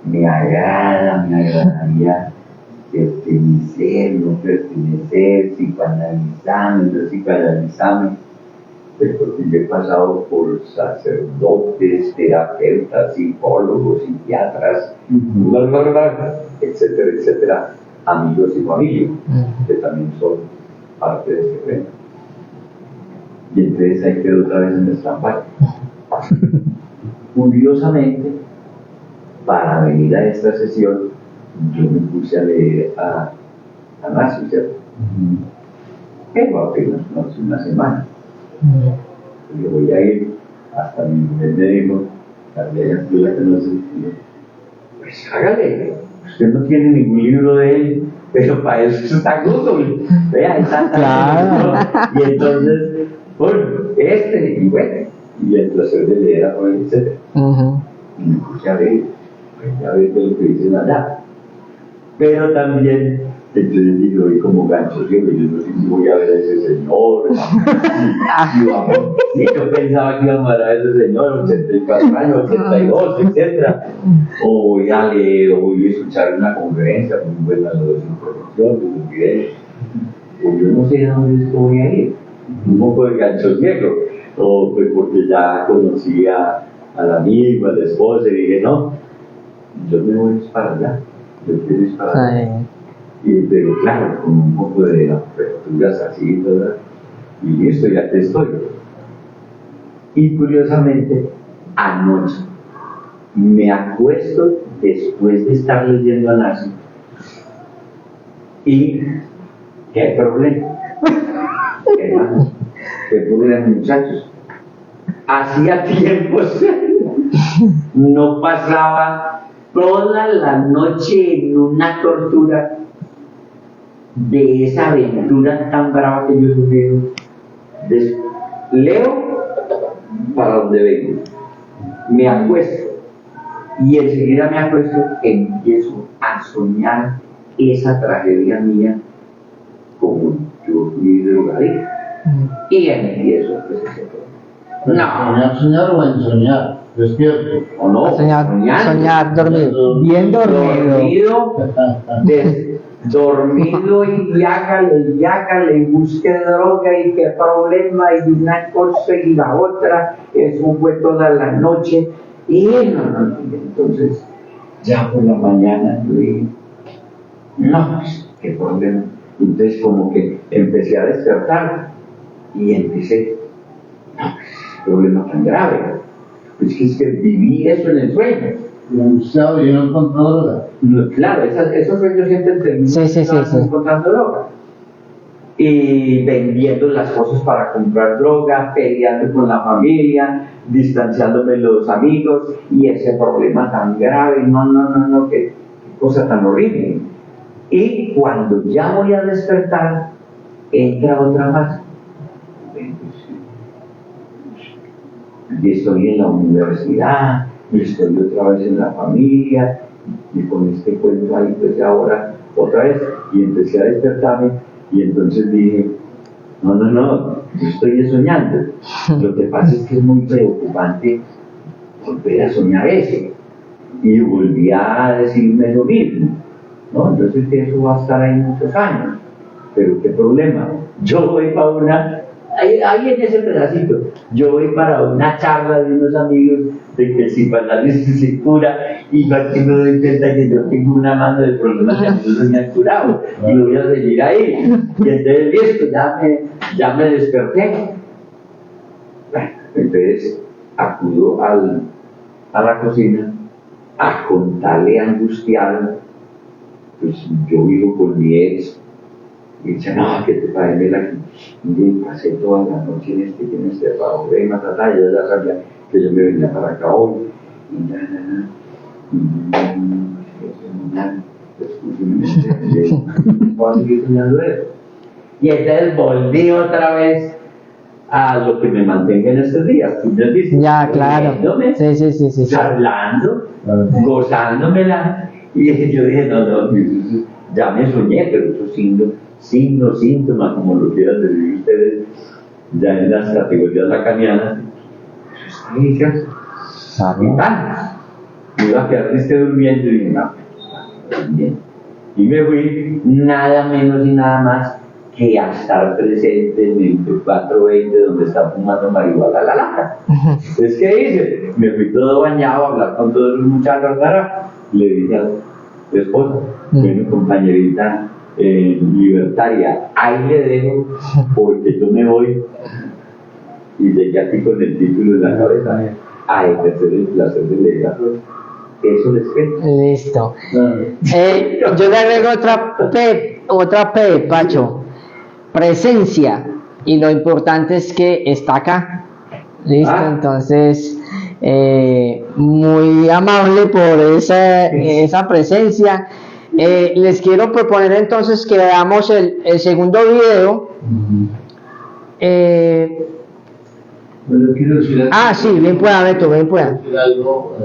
me agradaría pertenecer, no pertenecer, psicoanalizarme, no psicoanalizarme, porque yo he pasado por sacerdotes, terapeutas, psicólogos, psiquiatras, etcétera, etcétera, amigos y familia, que también son parte de este evento. Y entonces ahí quedó otra vez en nuestra parte. Curiosamente, para venir a esta sesión, yo me puse a leer a Nacio, ¿cierto? Pero apenas una semana. Yo voy a ir hasta mi mujer me dijo, la tú la conoces, pues hágale, usted no tiene ningún libro de él, pero para eso está Google, vea, está claro. Y entonces, bueno, y bueno, y el placer de leer a Freud, etc. Y me puse a ver lo que dicen allá. Pero también, entonces digo, y como gancho, yo no sé si voy a ver a ese señor. Y yo pensaba que iba a ver a ese señor, 84 años, 82, etc. O voy a leer, o voy a escuchar una conferencia, muy buena de información, de un video. O yo no sé a dónde voy a ir. Un poco de gancho ciego. O pues porque ya conocía al amigo, a la esposa, y dije, no, yo me voy para allá. Yo quiero ir para allá. Pero claro, con un poco de aperturas así, ¿verdad? Y listo, ya te estoy. Y curiosamente, anoche me acuesto después de estar leyendo a Nazi y ¿qué problema? Hermano, ¿qué problema, muchachos? Hacía tiempos no pasaba toda la noche en una tortura de esa aventura tan brava que yo he sufrido. Leo para donde vengo, me acuesto y enseguida me acuesto, empiezo a soñar esa tragedia mía como yo fui drogadicto y empiezo pues, ¿Soñar o ensoñar? Despierto. ¿o no? Soñar dormido. Bien dormido. Dormido y hágale, y busque droga y qué problema y una cosa y la otra, eso fue toda la noche y no, entonces ya por la mañana yo dije, no, pues, qué problema. Entonces como que empecé a despertar y empecé, no, pues, qué problema tan grave, pues que es que viví eso en el sueño. Y angustiado y no encontró droga. No, claro, esos sueños siempre terminan Sí. encontrando droga. Y vendiendo las cosas para comprar droga, peleando con la familia, distanciándome de los amigos, y ese problema tan grave, no, qué cosa tan horrible. Y cuando ya voy a despertar, entra otra más. Y estoy en la universidad, y estoy otra vez en la familia, y con este cuento ahí, pues ahora otra vez, y empecé a despertarme, y entonces dije, no, yo estoy soñando. Lo que pasa es que es muy preocupante volver a soñar eso. Y volví a decirme lo mismo, ¿no? Entonces que eso va a estar ahí muchos años. Pero qué problema, yo voy para una, ahí en ese pedacito, yo voy para una charla de unos amigos de que el psicoanálisis se cura, y yo aquí me doy cuenta que yo tengo una mano de problemas que a mí no se me han curado, y voy a seguir ahí, y entonces listo, ya me desperté. Bueno, entonces acudo a la cocina a contarle angustiado, pues yo vivo con mi ex, y dice, no, que te parece la que pasé toda la noche en este trabajo, y ya sabía que yo me venía para acá hoy, y entonces volví otra vez a lo que me mantenga en estos días, tú me has visto, Ya, claro. Sí. charlando, gozándomela, y yo dije, no, ya me soñé, pero esos síntomas, como lo quieran decir ustedes, ya en las categorías lacanianas, y me iba a quedar triste durmiendo, y dije, no, bien. Y me fui nada menos y nada más que a estar presente en el 2420 donde está fumando marihuana la lata. Entonces, ¿qué hice? Me fui todo bañado a hablar con todos los muchachos, le dije a su esposa, bueno, compañerita libertaria, ahí le dejo porque yo me voy, y llegué aquí con el título en la cabeza, a ejercer el placer de leer. Eso les queda. Listo. Yo le agrego otra P, Pacho. Presencia. Y lo importante es que está acá. Listo, entonces, muy amable por esa presencia. Les quiero proponer entonces que veamos el segundo video. Bueno, quiero decir algo. Sí, bien pueda, Beto, bien pueda. Quiero decir algo,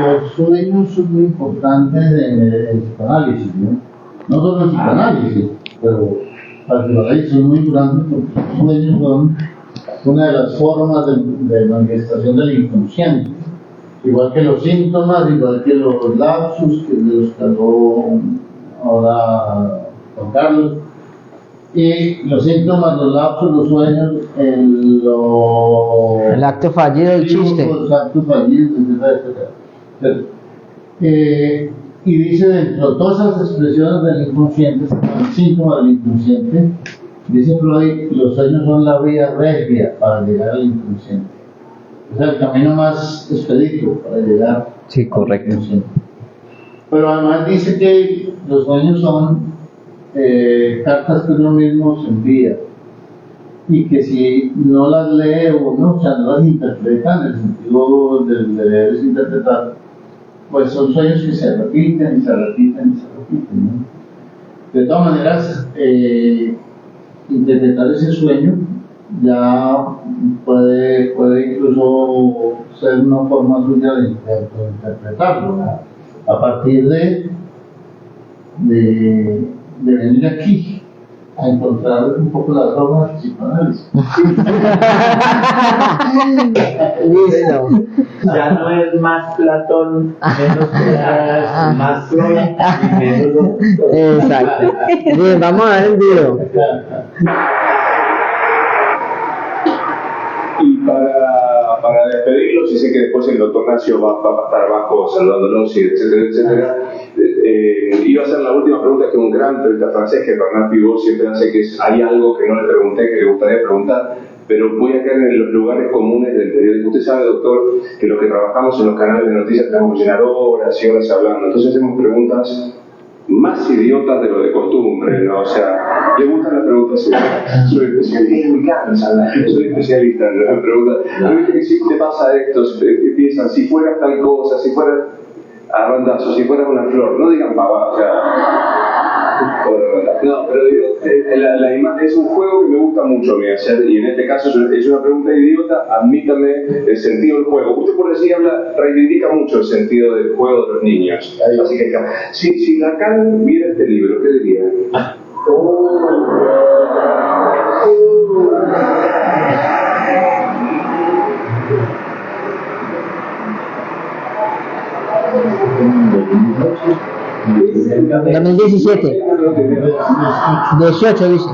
los sueños son muy importantes en el psicoanálisis, ¿no? No solo en el psicoanálisis, pero al psicoanálisis son muy importantes porque los sueños son una de las formas de manifestación del inconsciente. Igual que los síntomas, igual que los lapsus, que los que habló ahora Juan Carlos. Y los síntomas, los lapsos, los sueños, el acto fallido del chiste. Los actos fallidos, etc. Y dice dentro de todas esas expresiones del inconsciente, síntomas del inconsciente, Dice Freud, los sueños son la vía regia para llegar al inconsciente. O sea, el camino más expedito para llegar Sí, correcto. al inconsciente. Pero además dice que los sueños son cartas que uno mismo se envía y que si no las lee o no, o sea, no las interpreta en el sentido de leer es interpretar, pues son sueños que se repiten y se repiten y se repiten, ¿no? De todas maneras, interpretar ese sueño ya puede incluso ser una forma suya de interpretarlo, ¿no? A partir de venir aquí a encontrar un poco las formas del psicoanálisis. Listo. Ya no es más Platón, menos Pitágoras, más Freud y menos... Exacto. Bien, vamos a ver el video. Y para despedirlos, y sé que después el doctor Nacio va a estar abajo saludándonos, y etcétera, etcétera, iba a hacer la última pregunta que un gran periodista francés, que Bernard Pivot siempre hace, que es, hay algo que no le pregunté, que le gustaría preguntar, pero voy a caer en los lugares comunes del periodismo. Usted sabe, doctor, que los que trabajamos en los canales de noticias tenemos que llenar horas y horas hablando, entonces hacemos preguntas más idiotas de lo de costumbre, ¿no? O sea, le gustan las preguntas idiotas. Soy especialista, soy especialista en las preguntas. Pero viste que si te pasa esto, piensan, si fueras tal cosa, si fueras arrandazo, si fueras una flor, no digan pavada, o sea, no, pero digo, la imagen es un juego que me gusta mucho a mí hacer, y en este caso es una pregunta idiota, admítame el sentido del juego. Usted por decir reivindica mucho el sentido del juego de los niños, así que si Lacan viera este libro, ¿qué diría? En 2017. 18 dice.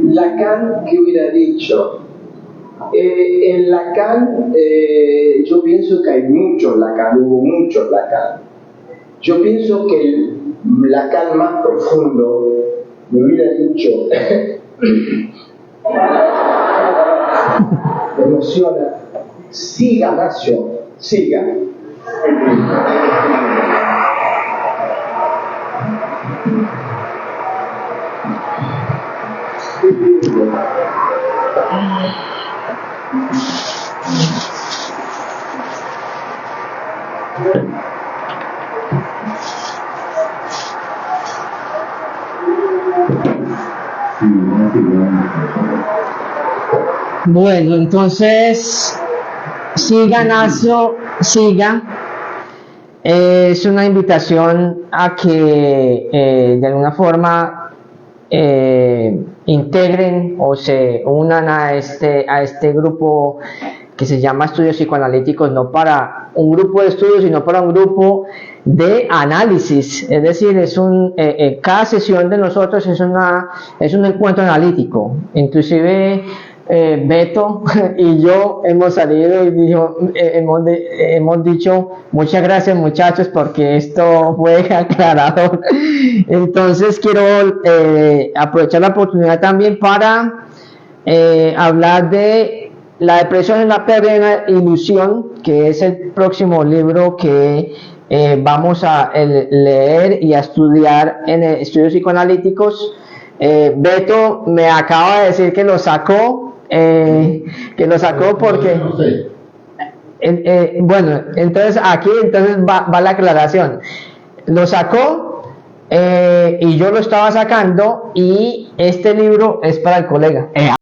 Lacan, ¿qué hubiera dicho? En Lacan, yo pienso que hay muchos Lacan, hubo muchos Lacan. Yo pienso que el Lacan más profundo me hubiera dicho, me emociona, siga Nacio, siga. Bueno, entonces, siga Nacio, siga. Es una invitación a que de alguna forma integren o se unan a este grupo que se llama Estudios Psicoanalíticos, no para un grupo de estudios, sino para un grupo de análisis. Es decir, cada sesión de nosotros es un encuentro analítico. Inclusive Beto y yo hemos salido y hemos dicho muchas gracias, muchachos, porque esto fue aclarador. Entonces quiero aprovechar la oportunidad también para hablar de La depresión es la pérdida de una ilusión, que es el próximo libro que vamos a leer y a estudiar en Estudios Psicoanalíticos. Beto me acaba de decir que lo sacó porque bueno, entonces aquí va la aclaración. Lo sacó y yo lo estaba sacando, y este libro es para el colega.